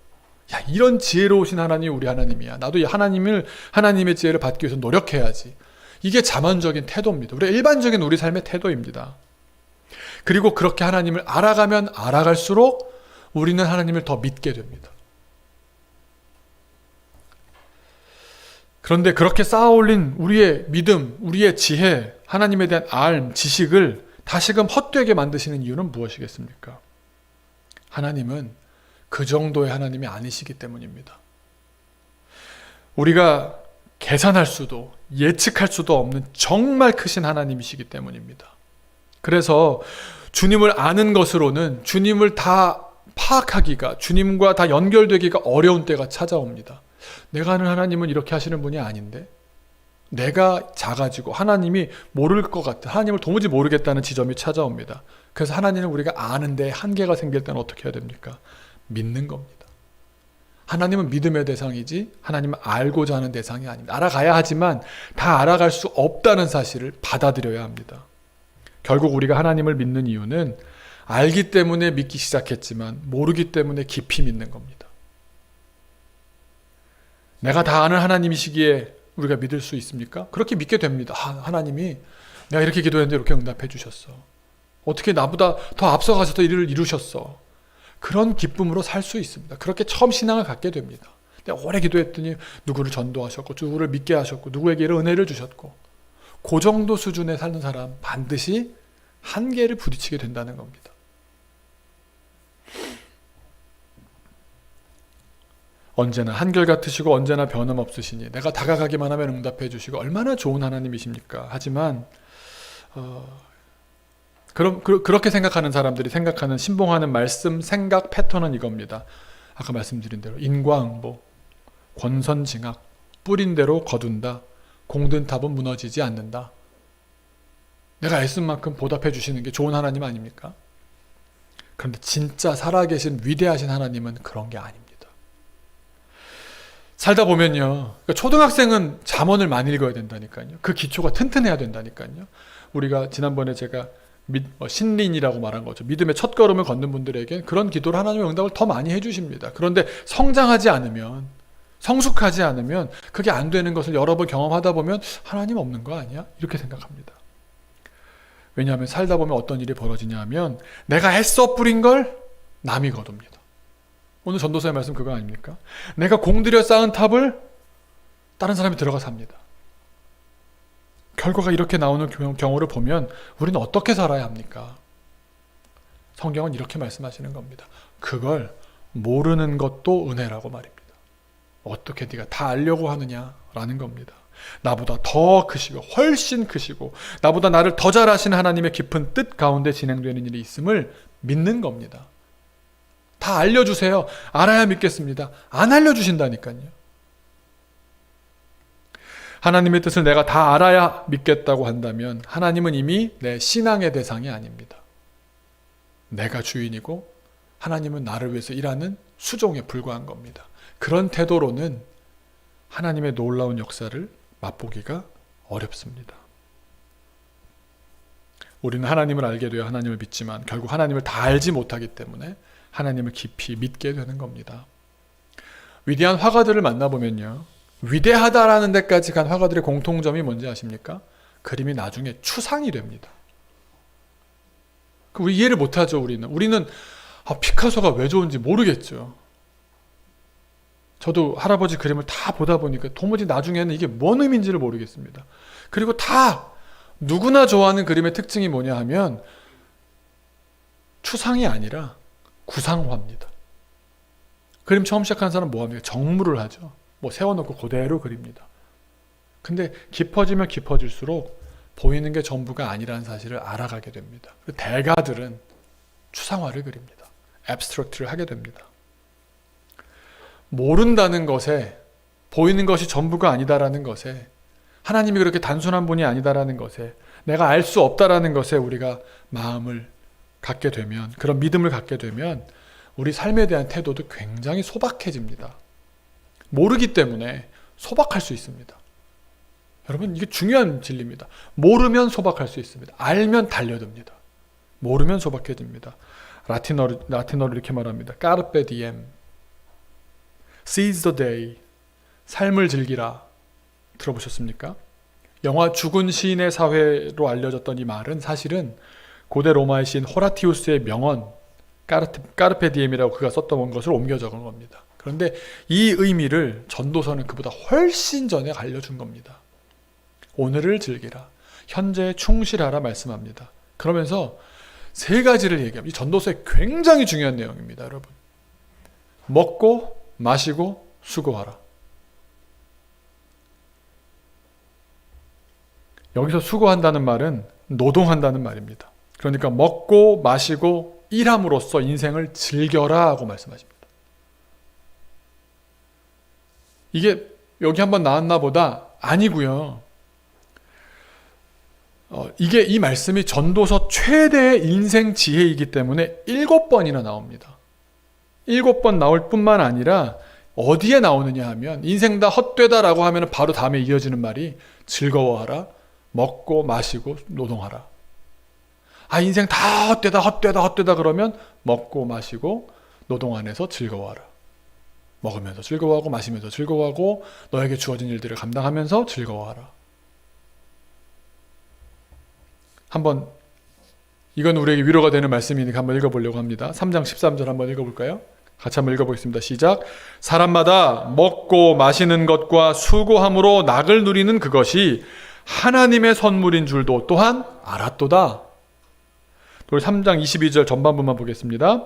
야, 이런 지혜로우신 하나님이 우리 하나님이야. 나도 이 하나님의 지혜를 받기 위해서 노력해야지. 이게 자만적인 태도입니다. 일반적인 우리 삶의 태도입니다. 그리고 그렇게 하나님을 알아가면 알아갈수록 우리는 하나님을 더 믿게 됩니다. 그런데 그렇게 쌓아올린 우리의 믿음, 우리의 지혜, 하나님에 대한 알, 지식을 다시금 헛되게 만드시는 이유는 무엇이겠습니까? 하나님은 그 정도의 하나님이 아니시기 때문입니다. 우리가 계산할 수도 예측할 수도 없는 정말 크신 하나님이시기 때문입니다. 그래서 주님을 아는 것으로는 주님을 다 파악하기가, 주님과 다 연결되기가 어려운 때가 찾아옵니다. 내가 아는 하나님은 이렇게 하시는 분이 아닌데, 내가 작아지고 하나님이 모를 것 같아, 하나님을 도무지 모르겠다는 지점이 찾아옵니다. 그래서 하나님을 우리가 아는데 한계가 생길 때는 어떻게 해야 됩니까? 믿는 겁니다. 하나님은 믿음의 대상이지 하나님은 알고자 하는 대상이 아닙니다. 알아가야 하지만 다 알아갈 수 없다는 사실을 받아들여야 합니다. 결국 우리가 하나님을 믿는 이유는 알기 때문에 믿기 시작했지만 모르기 때문에 깊이 믿는 겁니다. 내가 다 아는 하나님이시기에 우리가 믿을 수 있습니까? 그렇게 믿게 됩니다. 하나님이 내가 이렇게 기도했는데 이렇게 응답해 주셨어. 어떻게 나보다 더 앞서가셔서 일을 이루셨어. 그런 기쁨으로 살 수 있습니다. 그렇게 처음 신앙을 갖게 됩니다. 내가 오래 기도했더니 누구를 전도하셨고 누구를 믿게 하셨고 누구에게 이런 은혜를 주셨고, 그 정도 수준에 사는 사람 반드시 한계를 부딪히게 된다는 겁니다. 언제나 한결같으시고 언제나 변함없으시니 내가 다가가기만 하면 응답해 주시고 얼마나 좋은 하나님이십니까? 하지만 그렇게 생각하는 사람들이 생각하는 신봉하는 말씀, 생각 패턴은 이겁니다. 아까 말씀드린 대로 인과응보, 권선징악, 뿌린 대로 거둔다, 공든 탑은 무너지지 않는다. 내가 애쓴 만큼 보답해 주시는 게 좋은 하나님 아닙니까? 그런데 진짜 살아계신 위대하신 하나님은 그런 게 아닙니다. 살다 보면요, 초등학생은 잠언을 많이 읽어야 된다니까요. 그 기초가 튼튼해야 된다니까요. 우리가 지난번에 제가 신린이라고 말한 거죠. 믿음의 첫 걸음을 걷는 분들에게 그런 기도를 하나님의 응답을 더 많이 해주십니다. 그런데 성장하지 않으면, 성숙하지 않으면 그게 안 되는 것을 여러 번 경험하다 보면 하나님 없는 거 아니야? 이렇게 생각합니다. 왜냐하면 살다 보면 어떤 일이 벌어지냐 하면 내가 애써 뿌린 걸 남이 거둡니다. 오늘 전도서의 말씀 그거 아닙니까? 내가 공들여 쌓은 탑을 다른 사람이 들어가 삽니다. 결과가 이렇게 나오는 경우를 보면 우리는 어떻게 살아야 합니까? 성경은 이렇게 말씀하시는 겁니다. 그걸 모르는 것도 은혜라고 말입니다. 어떻게 네가 다 알려고 하느냐라는 겁니다. 나보다 더 크시고 훨씬 크시고 나보다 나를 더 잘 아시는 하나님의 깊은 뜻 가운데 진행되는 일이 있음을 믿는 겁니다. 다 알려주세요. 알아야 믿겠습니다. 안 알려주신다니까요. 하나님의 뜻을 내가 다 알아야 믿겠다고 한다면 하나님은 이미 내 신앙의 대상이 아닙니다. 내가 주인이고 하나님은 나를 위해서 일하는 수종에 불과한 겁니다. 그런 태도로는 하나님의 놀라운 역사를 맛보기가 어렵습니다. 우리는 하나님을 알게 되어 하나님을 믿지만 결국 하나님을 다 알지 못하기 때문에 하나님을 깊이 믿게 되는 겁니다. 위대한 화가들을 만나보면요, 위대하다라는 데까지 간 화가들의 공통점이 뭔지 아십니까? 그림이 나중에 추상이 됩니다. 우리 이해를 못하죠. 우리는 피카소가 왜 좋은지 모르겠죠. 저도 할아버지 그림을 다 보다 보니까 도무지 나중에는 이게 뭔 의미인지를 모르겠습니다. 그리고 다 누구나 좋아하는 그림의 특징이 뭐냐 하면 추상이 아니라 구상화입니다. 그림 처음 시작하는 사람은 뭐 합니까? 정물을 하죠. 세워놓고 그대로 그립니다. 근데 깊어지면 깊어질수록 보이는 게 전부가 아니라는 사실을 알아가게 됩니다. 대가들은 추상화를 그립니다. 앱스트랙트를 하게 됩니다. 모른다는 것에, 보이는 것이 전부가 아니다라는 것에 하나님이 그렇게 단순한 분이 아니다라는 것에, 내가 알 수 없다라는 것에 우리가 마음을 갖게 되면, 그런 믿음을 갖게 되면 우리 삶에 대한 태도도 굉장히 소박해집니다. 모르기 때문에 소박할 수 있습니다. 여러분, 이게 중요한 진리입니다. 모르면 소박할 수 있습니다. 알면 달려듭니다. 모르면 소박해집니다. 라틴어로 이렇게 말합니다. Carpe diem, seize the day, 삶을 즐기라. 들어보셨습니까? 영화 죽은 시인의 사회로 알려졌던 이 말은 사실은 고대 로마의 시인 호라티우스의 명언 까르페 디엠이라고 그가 썼던 것을 옮겨 적은 겁니다. 그런데 이 의미를 전도서는 그보다 훨씬 전에 알려준 겁니다. 오늘을 즐기라, 현재에 충실하라 말씀합니다. 그러면서 세 가지를 얘기합니다. 이 전도서에 굉장히 중요한 내용입니다. 여러분, 먹고 마시고 수고하라. 여기서 수고한다는 말은 노동한다는 말입니다. 그러니까 먹고 마시고 일함으로써 인생을 즐겨라 하고 말씀하십니다. 이게 여기 한번 나왔나 보다 아니고요. 이 말씀이 전도서 최대의 인생 지혜이기 때문에 7번이나 나옵니다. 7번 나올 뿐만 아니라 어디에 나오느냐 하면, 인생 다 헛되다라고 하면 바로 다음에 이어지는 말이 즐거워하라, 먹고 마시고 노동하라. 인생 다 헛되다 그러면 먹고 마시고 노동 안에서 즐거워하라. 먹으면서 즐거워하고 마시면서 즐거워하고 너에게 주어진 일들을 감당하면서 즐거워하라. 한번, 이건 우리에게 위로가 되는 말씀이니까 한번 읽어보려고 합니다. 3장 13절 한번 읽어볼까요? 같이 한번 읽어보겠습니다. 시작. 사람마다 먹고 마시는 것과 수고함으로 낙을 누리는 그것이 하나님의 선물인 줄도 또한 알았도다. 우리 3장 22절 전반부만 보겠습니다.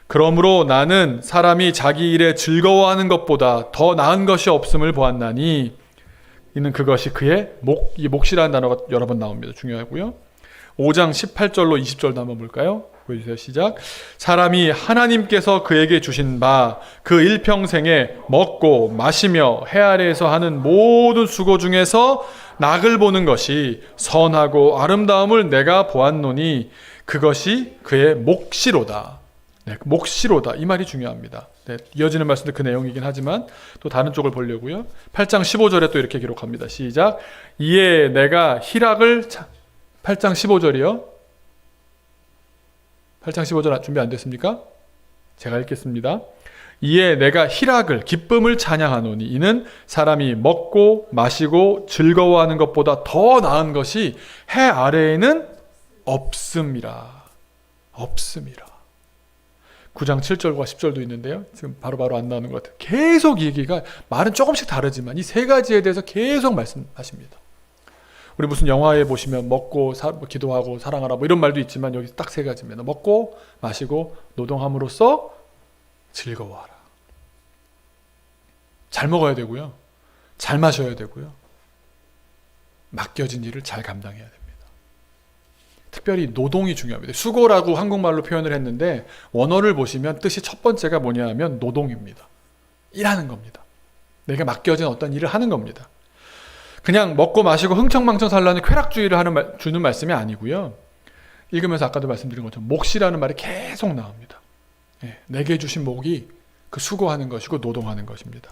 그러므로 나는 사람이 자기 일에 즐거워하는 것보다 더 나은 것이 없음을 보았나니, 이는 그것이 그의 이 몫이라는 단어가 여러 번 나옵니다. 중요하고요. 5장 18절로 20절도 한번 볼까요? 보여주세요. 시작. 사람이 하나님께서 그에게 주신 바 그 일평생에 먹고 마시며 해 아래에서 하는 모든 수고 중에서 낙을 보는 것이 선하고 아름다움을 내가 보았노니 그것이 그의 몫이로다. 네, 몫이로다. 이 말이 중요합니다. 네, 이어지는 말씀도 그 내용이긴 하지만 또 다른 쪽을 보려고요. 8장 15절에 또 이렇게 기록합니다. 시작. 이에 내가 희락을 8장 15절이요. 8장 15절 준비 안 됐습니까? 제가 읽겠습니다. 이에 내가 희락을, 기쁨을 찬양하노니 이는 사람이 먹고 마시고 즐거워하는 것보다 더 나은 것이 해 아래에는 없음이라. 없음이라. 9장 7절과 10절도 있는데요. 지금 바로바로 안 나오는 것 같아요. 계속 이 얘기가, 말은 조금씩 다르지만 이 세 가지에 대해서 계속 말씀하십니다. 우리 무슨 영화에 보시면 먹고 기도하고 사랑하라 이런 말도 있지만 여기 딱 세 가지입니다. 먹고 마시고 노동함으로써 즐거워하라. 잘 먹어야 되고요. 잘 마셔야 되고요. 맡겨진 일을 잘 감당해야 됩니다. 특별히 노동이 중요합니다. 수고라고 한국말로 표현을 했는데 원어를 보시면 뜻이 첫 번째가 뭐냐 하면 노동입니다. 일하는 겁니다. 내가 맡겨진 어떤 일을 하는 겁니다. 그냥 먹고 마시고 흥청망청 살라는 쾌락주의를 주는 말씀이 아니고요. 읽으면서 아까도 말씀드린 것처럼 몫이라는 말이 계속 나옵니다. 내게 주신 몫이 그 수고하는 것이고 노동하는 것입니다.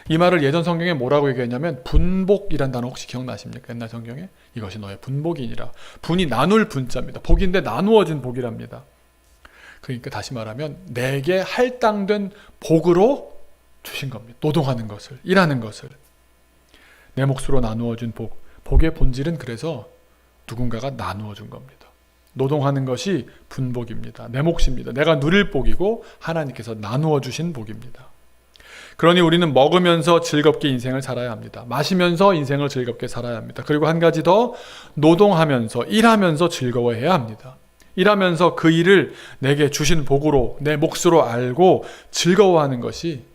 이 말을 예전 성경에 뭐라고 얘기했냐면 분복이란 단어 혹시 기억나십니까? 옛날 성경에 이것이 너의 분복이니라. 분이 나눌 분자입니다. 복인데 나누어진 복이랍니다. 그러니까 다시 말하면 내게 할당된 복으로 주신 겁니다. 노동하는 것을, 일하는 것을. 내 몫으로 나누어준 복. 복의 본질은 그래서 누군가가 나누어준 겁니다. 노동하는 것이 분복입니다. 내 몫입니다. 내가 누릴 복이고 하나님께서 나누어 주신 복입니다. 그러니 우리는 먹으면서 즐겁게 인생을 살아야 합니다. 마시면서 인생을 즐겁게 살아야 합니다. 그리고 한 가지 더, 노동하면서, 일하면서 즐거워해야 합니다. 일하면서 그 일을 내게 주신 복으로, 내 몫으로 알고 즐거워하는 것이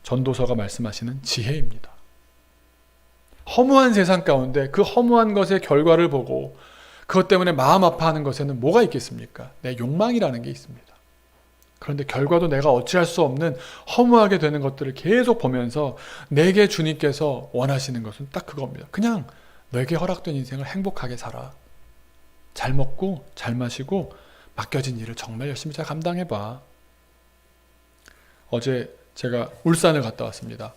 전도서가 말씀하시는 지혜입니다. 허무한 세상 가운데 그 허무한 것의 결과를 보고 그것 때문에 마음 아파하는 것에는 뭐가 있겠습니까? 내 욕망이라는 게 있습니다. 그런데 결과도 내가 어찌할 수 없는 허무하게 되는 것들을 계속 보면서 내게 주님께서 원하시는 것은 딱 그겁니다. 그냥 너에게 허락된 인생을 행복하게 살아. 잘 먹고 잘 마시고 맡겨진 일을 정말 열심히 잘 감당해봐. 어제 제가 울산을 갔다 왔습니다.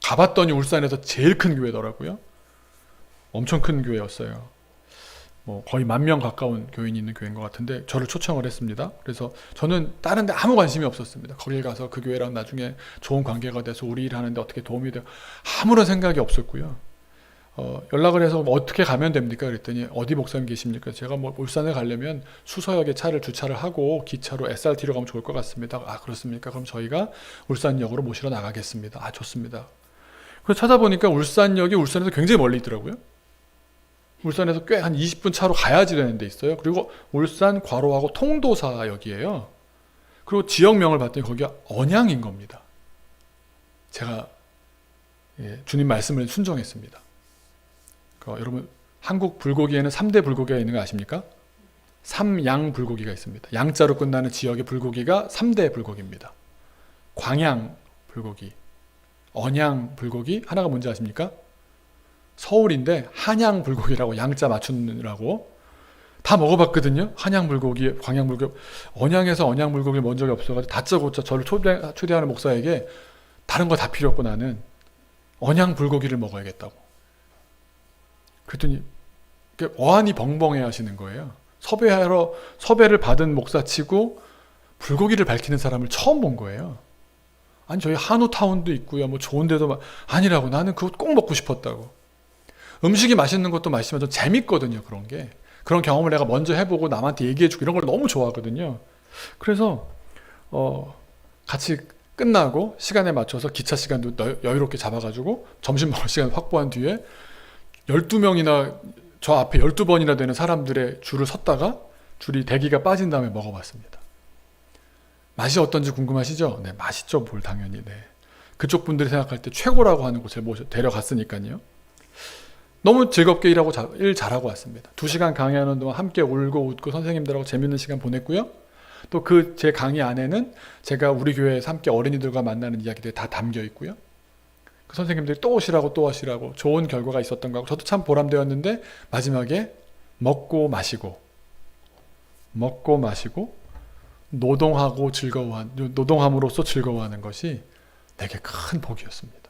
가봤더니 울산에서 제일 큰 교회더라고요. 엄청 큰 교회였어요. 뭐 거의 10,000명 가까운 교인이 있는 교회인 것 같은데 저를 초청을 했습니다. 그래서 저는 다른 데 아무 관심이 없었습니다. 거길 가서 그 교회랑 나중에 좋은 관계가 돼서 우리 일 하는데 어떻게 도움이 돼요. 아무런 생각이 없었고요. 연락을 해서 뭐 어떻게 가면 됩니까? 그랬더니 어디 목사님 계십니까? 제가 뭐 울산에 가려면 수서역에 차를 주차를 하고 기차로 SRT로 가면 좋을 것 같습니다. 아, 그렇습니까? 그럼 저희가 울산역으로 모시러 나가겠습니다. 아, 좋습니다. 그래서 찾아보니까 울산역이 울산에서 굉장히 멀리 있더라고요. 울산에서 꽤 한 20분 차로 가야지 되는 데 있어요. 그리고 울산 괄호하고 통도사역이에요. 그리고 지역명을 봤더니 거기가 언양인 겁니다. 제가 주님 말씀을 순종했습니다. 여러분, 한국 불고기에는 3대 불고기가 있는 거 아십니까? 삼양 불고기가 있습니다. 양자로 끝나는 지역의 불고기가 3대 불고기입니다. 광양 불고기, 언양 불고기, 하나가 뭔지 아십니까? 서울인데 한양 불고기라고, 양자 맞추느라고 다 먹어봤거든요. 한양 불고기, 광양 불고기. 언양에서 언양 불고기를 먹은 적이 없어가지고 다짜고짜 저를 초대하는 목사에게 다른 거 다 필요 없고 나는 언양 불고기를 먹어야겠다고. 그랬더니 어안이 벙벙해 하시는 거예요. 섭외를 받은 목사치고 불고기를 밝히는 사람을 처음 본 거예요. 아니, 저희 한우타운도 있고요, 뭐 좋은 데도 아니라고. 나는 그거 꼭 먹고 싶었다고. 음식이 맛있는 것도 맛있지만 좀 재밌거든요. 그런 게, 그런 경험을 내가 먼저 해보고 남한테 얘기해주고 이런 걸 너무 좋아하거든요. 그래서 같이 끝나고 시간에 맞춰서 기차 시간도 여유롭게 잡아가지고 점심 먹을 시간 확보한 뒤에 12명이나 저 앞에 12번이나 되는 사람들의 줄을 섰다가 줄이 대기가 빠진 다음에 먹어봤습니다. 맛이 어떤지 궁금하시죠? 네, 맛있죠. 뭘 당연히. 네. 그쪽 분들이 생각할 때 최고라고 하는 곳에 데려갔으니까요. 너무 즐겁게 일 잘하고 왔습니다. 2시간 강의하는 동안 함께 울고 웃고 선생님들하고 재밌는 시간 보냈고요. 또 제 강의 안에는 제가 우리 교회에서 함께 어린이들과 만나는 이야기들이 다 담겨 있고요. 그 선생님들이 또 오시라고 좋은 결과가 있었던 거고 저도 참 보람되었는데, 마지막에 먹고 마시고 노동함으로써 즐거워하는 것이 내게 큰 복이었습니다.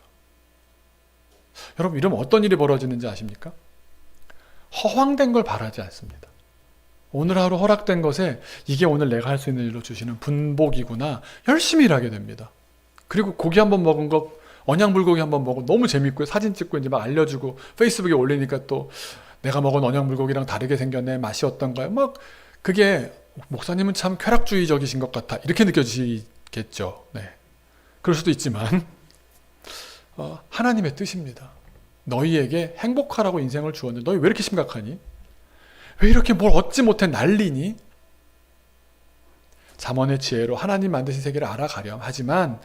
여러분, 이러면 어떤 일이 벌어지는지 아십니까? 허황된 걸 바라지 않습니다. 오늘 하루 허락된 것에 이게 오늘 내가 할 수 있는 일로 주시는 분복이구나, 열심히 일하게 됩니다. 그리고 고기 한번 먹은 거, 언양불고기 한번 먹고 너무 재밌고요. 사진 찍고 이제 막 알려주고 페이스북에 올리니까 또 내가 먹은 언양불고기랑 다르게 생겼네, 맛이 어떤가요? 막 그게 목사님은 참 쾌락주의적이신 것 같아, 이렇게 느껴지겠죠. 네, 그럴 수도 있지만 하나님의 뜻입니다. 너희에게 행복하라고 인생을 주었는데 너희 왜 이렇게 심각하니? 왜 이렇게 뭘 얻지 못해 난리니? 잠언의 지혜로 하나님 만드신 세계를 알아가렴. 하지만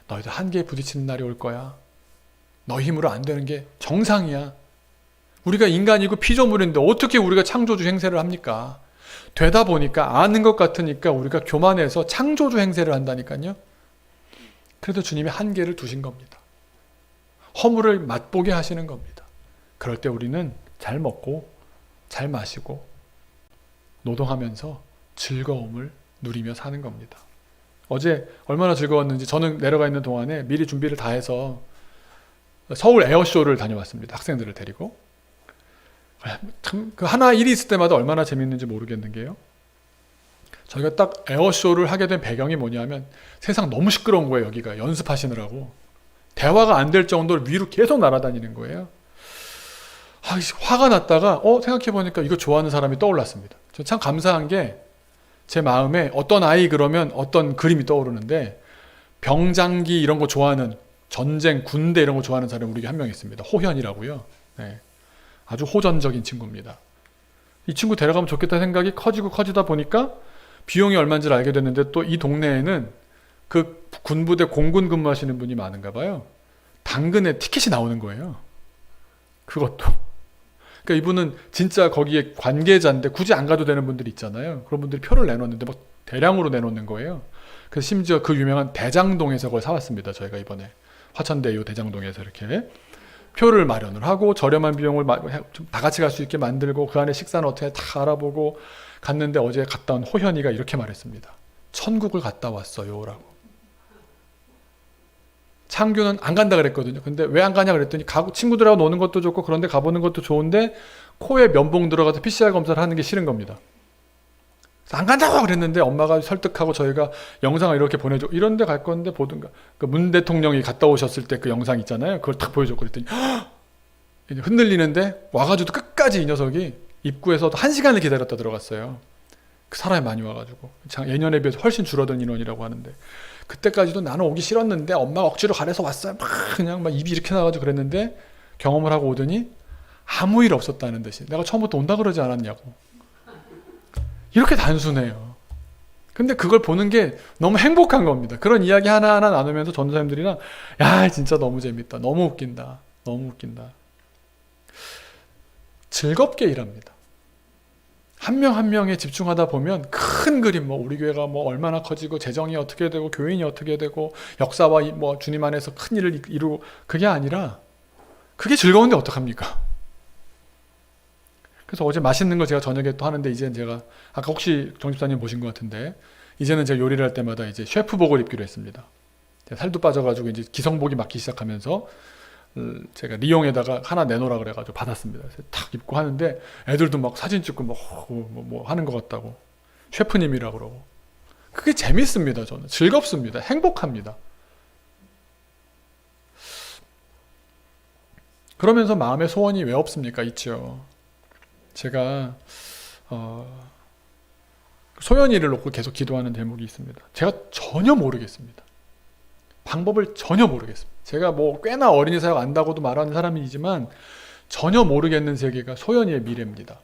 너희도 한계에 부딪히는 날이 올 거야. 너희 힘으로 안 되는 게 정상이야. 우리가 인간이고 피조물인데 어떻게 우리가 창조주 행세를 합니까? 되다 보니까, 아는 것 같으니까 우리가 교만해서 창조주 행세를 한다니까요. 그래도 주님이 한계를 두신 겁니다. 허물을 맛보게 하시는 겁니다. 그럴 때 우리는 잘 먹고 잘 마시고 노동하면서 즐거움을 누리며 사는 겁니다. 어제 얼마나 즐거웠는지, 저는 내려가 있는 동안에 미리 준비를 다 해서 서울 에어쇼를 다녀왔습니다. 학생들을 데리고. 참, 그 하나 일이 있을 때마다 얼마나 재밌는지 모르겠는 게요. 저희가 딱 에어쇼를 하게 된 배경이 뭐냐면, 세상 너무 시끄러운 거예요. 여기가 연습하시느라고 대화가 안 될 정도로 위로 계속 날아다니는 거예요. 화가 났다가 생각해보니까 이거 좋아하는 사람이 떠올랐습니다. 저 참 감사한 게, 제 마음에 어떤 아이 그러면 어떤 그림이 떠오르는데, 병장기 이런 거 좋아하는, 전쟁, 군대 이런 거 좋아하는 사람이 우리 한 명 있습니다. 호현이라고요. 네. 아주 호전적인 친구입니다. 이 친구 데려가면 좋겠다 생각이 커지다 보니까 비용이 얼마인지를 알게 됐는데, 또 이 동네에는 그 군부대 공군 근무하시는 분이 많은가 봐요. 당근에 티켓이 나오는 거예요. 그것도. 그러니까 이분은 진짜 거기에 관계자인데 굳이 안 가도 되는 분들이 있잖아요. 그런 분들이 표를 내놓는데 뭐 대량으로 내놓는 거예요. 그래서 심지어 그 유명한 대장동에서 그걸 사왔습니다. 저희가 이번에 화천대유 대장동에서 이렇게 표를 마련을 하고 저렴한 비용을 다 같이 갈 수 있게 만들고 그 안에 식사는 어떻게 다 알아보고 갔는데 어제 갔다 온 호현이가 이렇게 말했습니다. 천국을 갔다 왔어요 라고. 창규는 안 간다 그랬거든요. 근데 왜 안 가냐 그랬더니 친구들하고 노는 것도 좋고 그런데 가보는 것도 좋은데 코에 면봉 들어가서 PCR 검사를 하는 게 싫은 겁니다. 안 간다고 그랬는데 엄마가 설득하고 저희가 영상을 이렇게 보내줘. 이런 데 갈 건데 보든가. 그 문 대통령이 갔다 오셨을 때 그 영상 있잖아요. 그걸 딱 보여줬고 그랬더니 이제 흔들리는데 와가지고 끝까지 이 녀석이 입구에서 1시간을 기다렸다 들어갔어요. 그 사람이 많이 와가지고 예년에 비해서 훨씬 줄어든 인원이라고 하는데 그때까지도 나는 오기 싫었는데 엄마가 억지로 가래서 왔어요. 그냥 막 입이 이렇게 나가지고 그랬는데 경험을 하고 오더니 아무 일 없었다는 듯이 내가 처음부터 온다 그러지 않았냐고. 이렇게 단순해요. 근데 그걸 보는 게 너무 행복한 겁니다. 그런 이야기 하나하나 나누면서 전도사님들이랑 야 진짜 너무 재밌다. 너무 웃긴다. 너무 웃긴다. 즐겁게 일합니다. 한 명 한 명에 집중하다 보면 큰 그림, 뭐 우리 교회가 뭐 얼마나 커지고 재정이 어떻게 되고 교인이 어떻게 되고 역사와 뭐 주님 안에서 큰 일을 이루고 그게 아니라 그게 즐거운데 어떡합니까? 그래서 어제 맛있는 거 제가 저녁에 또 하는데 이제는 제가 아까 혹시 정집사님 보신 것 같은데 이제는 제가 요리를 할 때마다 이제 셰프복을 입기로 했습니다. 살도 빠져가지고 이제 기성복이 맞기 시작하면서 제가 리용에다가 하나 내놓으라 그래가지고 받았습니다. 그래서 탁 입고 하는데 애들도 막 사진 찍고 뭐 하는 것 같다고 셰프님이라 그러고 그게 재밌습니다. 저는 즐겁습니다. 행복합니다. 그러면서 마음의 소원이 왜 없습니까? 있죠. 제가 소연이를 놓고 계속 기도하는 대목이 있습니다. 제가 전혀 모르겠습니다. 방법을 전혀 모르겠습니다. 제가 뭐 꽤나 어린이 사역 안다고도 말하는 사람이지만 전혀 모르겠는 세계가 소연이의 미래입니다.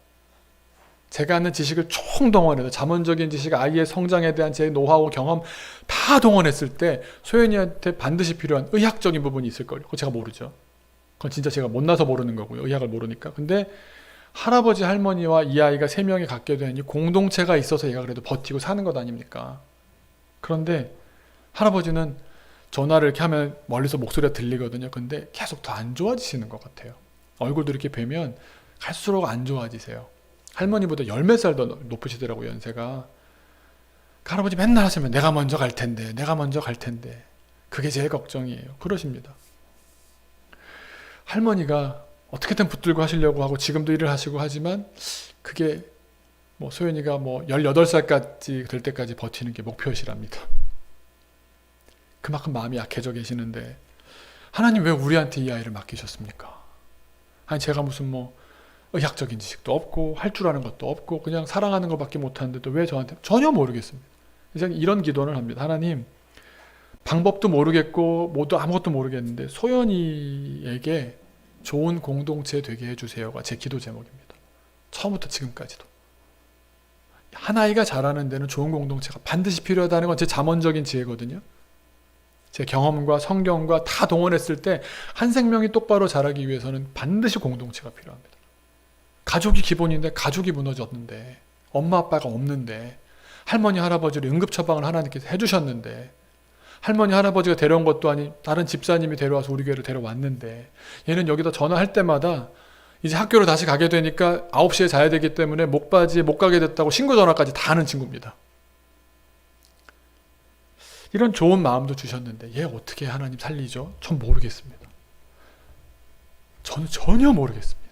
제가 아는 지식을 총동원해서 자문적인 지식, 아이의 성장에 대한 제 노하우, 경험 다 동원했을 때 소연이한테 반드시 필요한 의학적인 부분이 있을 거예요. 그거 제가 모르죠. 그건 진짜 제가 못나서 모르는 거고요. 의학을 모르니까. 근데 할아버지 할머니와 이 아이가 3명이 갖게 된 이 공동체가 있어서 얘가 그래도 버티고 사는 것 아닙니까? 그런데 할아버지는 전화를 이렇게 하면 멀리서 목소리가 들리거든요. 근데 계속 더 안 좋아지시는 것 같아요. 얼굴도 이렇게 뵈면 갈수록 안 좋아지세요. 할머니보다 10몇 살 더 높으시더라고요, 연세가. 할아버지 맨날 하시면 내가 먼저 갈 텐데, 내가 먼저 갈 텐데. 그게 제일 걱정이에요. 그러십니다. 할머니가 어떻게든 붙들고 하시려고 하고 지금도 일을 하시고 하지만 그게 뭐 소연이가 뭐 18살까지 될 때까지 버티는 게 목표시랍니다. 그만큼 마음이 약해져 계시는데 하나님 왜 우리한테 이 아이를 맡기셨습니까? 아니 제가 무슨 뭐 의학적인 지식도 없고 할 줄 아는 것도 없고 그냥 사랑하는 것밖에 못하는데도 왜 저한테 전혀 모르겠습니다. 그래서 이런 기도를 합니다. 하나님 방법도 모르겠고 모두 아무것도 모르겠는데 소연이에게 좋은 공동체 되게 해주세요가 제 기도 제목입니다. 처음부터 지금까지도. 한 아이가 자라는 데는 좋은 공동체가 반드시 필요하다는 건 제 자문적인 지혜거든요. 제 경험과 성경과 다 동원했을 때 한 생명이 똑바로 자라기 위해서는 반드시 공동체가 필요합니다. 가족이 기본인데 가족이 무너졌는데 엄마 아빠가 없는데 할머니 할아버지를 응급처방을 하나님께서 해주셨는데 할머니 할아버지가 데려온 것도 아닌 다른 집사님이 데려와서 우리 교회를 데려왔는데 얘는 여기다 전화할 때마다 이제 학교를 다시 가게 되니까 9시에 자야 되기 때문에 목바지에 못 가게 됐다고 신고 전화까지 다 하는 친구입니다. 이런 좋은 마음도 주셨는데 얘 어떻게 하나님 살리죠? 전 모르겠습니다. 저는 전혀 모르겠습니다.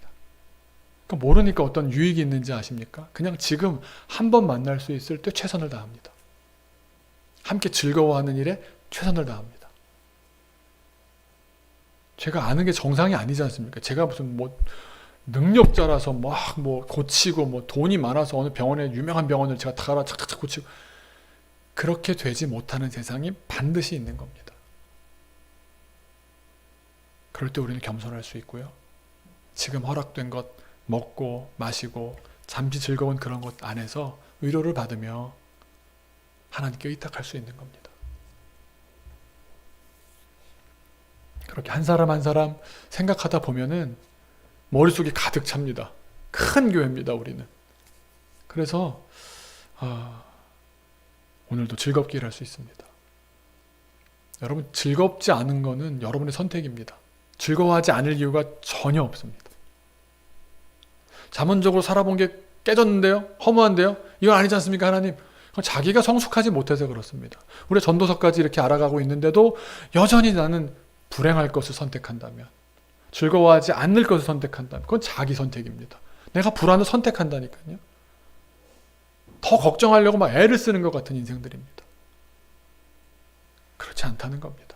그러니까 모르니까 어떤 유익이 있는지 아십니까? 그냥 지금 한 번 만날 수 있을 때 최선을 다합니다. 함께 즐거워하는 일에 최선을 다합니다. 제가 아는 게 정상이 아니지 않습니까? 제가 무슨 뭐 능력자라서 막 뭐 고치고 뭐 돈이 많아서 어느 병원에 유명한 병원을 제가 다 알아 착착착 고치고 그렇게 되지 못하는 세상이 반드시 있는 겁니다. 그럴 때 우리는 겸손할 수 있고요. 지금 허락된 것 먹고 마시고 잠시 즐거운 그런 것 안에서 위로를 받으며 하나님께 의탁할 수 있는 겁니다. 그렇게 한 사람 한 사람 생각하다 보면은 머릿속이 가득 찹니다. 큰 교회입니다, 우리는. 그래서 오늘도 즐겁게 일할 수 있습니다. 여러분, 즐겁지 않은 거는 여러분의 선택입니다. 즐거워하지 않을 이유가 전혀 없습니다. 자문적으로 살아본 게 깨졌는데요? 허무한데요? 이건 아니지 않습니까, 하나님? 그건 자기가 성숙하지 못해서 그렇습니다. 우리 전도서까지 이렇게 알아가고 있는데도 여전히 나는 불행할 것을 선택한다면, 즐거워하지 않을 것을 선택한다면 그건 자기 선택입니다. 내가 불안을 선택한다니까요. 더 걱정하려고 막 애를 쓰는 것 같은 인생들입니다. 그렇지 않다는 겁니다.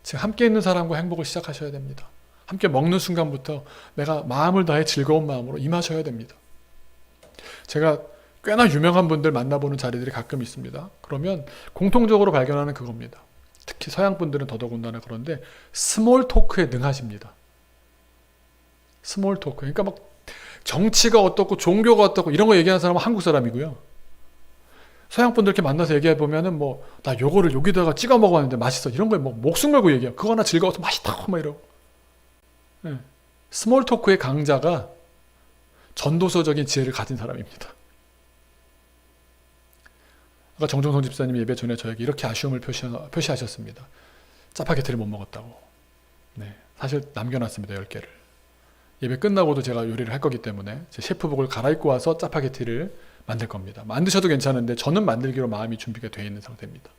지금 함께 있는 사람과 행복을 시작하셔야 됩니다. 함께 먹는 순간부터 내가 마음을 다해 즐거운 마음으로 임하셔야 됩니다. 제가 꽤나 유명한 분들 만나보는 자리들이 가끔 있습니다. 그러면 공통적으로 발견하는 그겁니다. 특히 서양 분들은 더더군다나 그런데 스몰 토크에 능하십니다. 스몰 토크. 그러니까 막 정치가 어떻고 종교가 어떻고 이런 거 얘기하는 사람은 한국 사람이고요. 서양 분들 이렇게 만나서 얘기해 보면은 뭐 나 요거를 여기다가 찍어 먹었는데 맛있어 이런 거에 뭐 목숨 걸고 얘기해요. 그거 하나 즐거워서 맛있다 막 이러고. 네. 스몰 토크의 강자가 전도서적인 지혜를 가진 사람입니다. 아까 정종성 집사님이 예배 전에 저에게 이렇게 아쉬움을 표시하셨습니다. 짜파게티를 못 먹었다고. 네, 사실 남겨놨습니다. 10개를. 예배 끝나고도 제가 요리를 할 거기 때문에 제 셰프복을 갈아입고 와서 짜파게티를 만들 겁니다. 만드셔도 괜찮은데 저는 만들기로 마음이 준비가 되어 있는 상태입니다.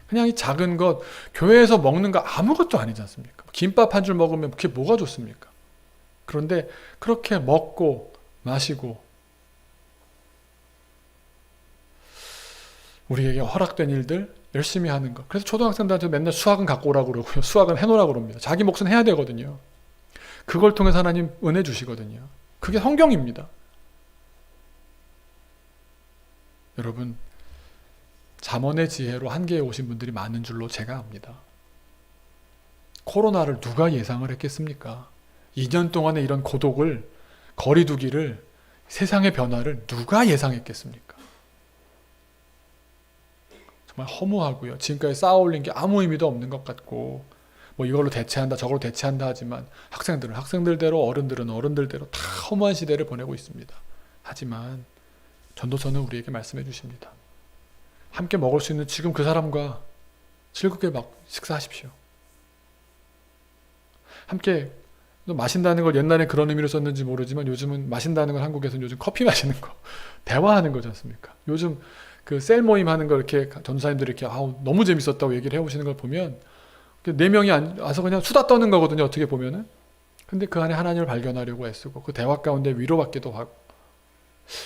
그냥 이 작은 것, 교회에서 먹는 거 아무것도 아니지 않습니까? 김밥 한 줄 먹으면 그게 뭐가 좋습니까? 그런데 그렇게 먹고 마시고 우리에게 허락된 일들 열심히 하는 것. 그래서 초등학생들한테 맨날 수학은 갖고 오라고 그러고요. 수학은 해놓으라고 그럽니다. 자기 몫은 해야 되거든요. 그걸 통해서 하나님 은혜 주시거든요. 그게 성경입니다. 여러분, 잠언의 지혜로 한계에 오신 분들이 많은 줄로 제가 압니다. 코로나를 누가 예상을 했겠습니까? 2년 동안의 이런 고독을, 거리두기를, 세상의 변화를 누가 예상했겠습니까? 정말 허무하고요. 지금까지 쌓아올린 게 아무 의미도 없는 것 같고 뭐 이걸로 대체한다 저걸로 대체한다 하지만 학생들은 학생들대로 어른들은 어른들대로 다 허무한 시대를 보내고 있습니다. 하지만 전도서는 우리에게 말씀해 주십니다. 함께 먹을 수 있는 지금 그 사람과 즐겁게 막 식사하십시오. 함께 마신다는 걸 옛날에 그런 의미로 썼는지 모르지만 요즘은 마신다는 건 한국에서는 요즘 커피 마시는 거 대화하는 거지 않습니까? 요즘 그 셀 모임 하는 거 이렇게 전도사님들이 이렇게 너무 재밌었다고 얘기를 해오시는 걸 보면 4명이 와서 그냥 수다 떠는 거거든요. 어떻게 보면은. 근데 그 안에 하나님을 발견하려고 애쓰고 그 대화 가운데 위로받기도 하고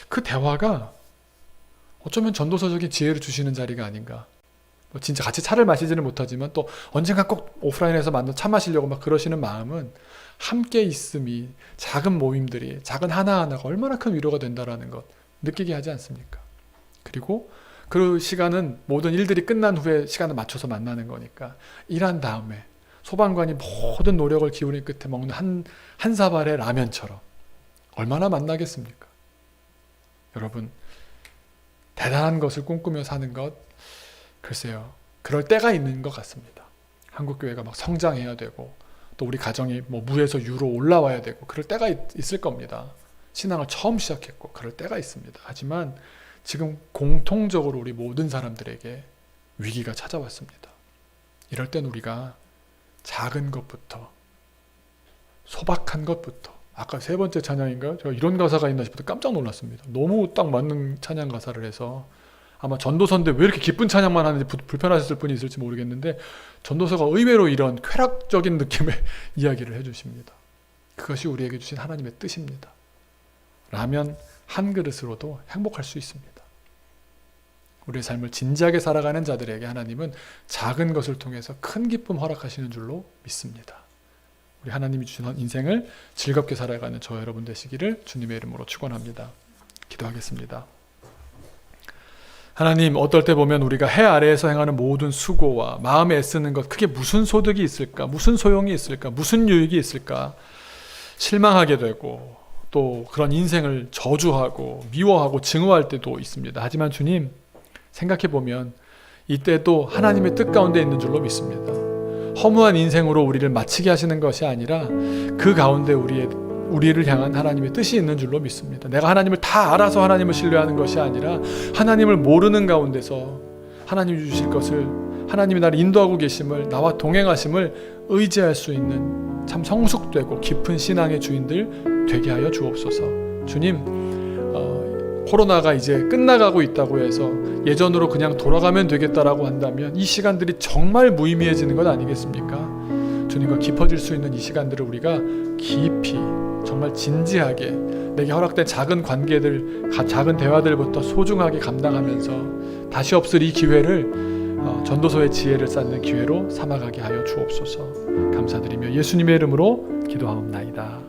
그 대화가 어쩌면 전도서적인 지혜를 주시는 자리가 아닌가. 뭐 진짜 같이 차를 마시지는 못하지만 또 언젠가 꼭 오프라인에서 만나 차 마시려고 막 그러시는 마음은 함께 있음이 작은 모임들이 작은 하나하나가 얼마나 큰 위로가 된다라는 것 느끼게 하지 않습니까? 그리고 그 시간은 모든 일들이 끝난 후에 시간을 맞춰서 만나는 거니까 일한 다음에 소방관이 모든 노력을 기울인 끝에 먹는 한 사발의 라면처럼 얼마나 만나겠습니까? 여러분, 대단한 것을 꿈꾸며 사는 것 글쎄요, 그럴 때가 있는 것 같습니다. 한국교회가 막 성장해야 되고 또 우리 가정이 뭐 무에서 유로 올라와야 되고 그럴 때가 있을 겁니다. 신앙을 처음 시작했고 그럴 때가 있습니다. 하지만 지금 공통적으로 우리 모든 사람들에게 위기가 찾아왔습니다. 이럴 땐 우리가 작은 것부터 소박한 것부터 아까 3번째 찬양인가요? 제가 이런 가사가 있나 싶어서 깜짝 놀랐습니다. 너무 딱 맞는 찬양 가사를 해서 아마 전도서인데 왜 이렇게 기쁜 찬양만 하는지 불편하셨을 분이 있을지 모르겠는데 전도서가 의외로 이런 쾌락적인 느낌의 이야기를 해주십니다. 그것이 우리에게 주신 하나님의 뜻입니다. 라면 한 그릇으로도 행복할 수 있습니다. 우리의 삶을 진지하게 살아가는 자들에게 하나님은 작은 것을 통해서 큰 기쁨 허락하시는 줄로 믿습니다. 우리 하나님이 주신 인생을 즐겁게 살아가는 저 여러분 되시기를 주님의 이름으로 축원합니다. 기도하겠습니다. 하나님, 어떨 때 보면 우리가 해 아래에서 행하는 모든 수고와 마음에 애쓰는 것, 그게 무슨 소득이 있을까? 무슨 소용이 있을까? 무슨 유익이 있을까? 실망하게 되고 또 그런 인생을 저주하고 미워하고 증오할 때도 있습니다. 하지만 주님, 생각해보면 이때도 하나님의 뜻 가운데 있는 줄로 믿습니다. 허무한 인생으로 우리를 마치게 하시는 것이 아니라 그 가운데 우리를 향한 하나님의 뜻이 있는 줄로 믿습니다. 내가 하나님을 다 알아서 하나님을 신뢰하는 것이 아니라 하나님을 모르는 가운데서 하나님 주실 것을, 하나님이 나를 인도하고 계심을, 나와 동행하심을 의지할 수 있는 참 성숙되고 깊은 신앙의 주인들 되게 하여 주옵소서. 주님, 코로나가 이제 끝나가고 있다고 해서 예전으로 그냥 돌아가면 되겠다라고 한다면 이 시간들이 정말 무의미해지는 것 아니겠습니까? 주님과 깊어질 수 있는 이 시간들을 우리가 깊이 정말 진지하게 내게 허락된 작은 관계들, 작은 대화들부터 소중하게 감당하면서 다시 없을 이 기회를 전도서의 지혜를 쌓는 기회로 삼아가게 하여 주옵소서. 감사드리며 예수님의 이름으로 기도하옵나이다.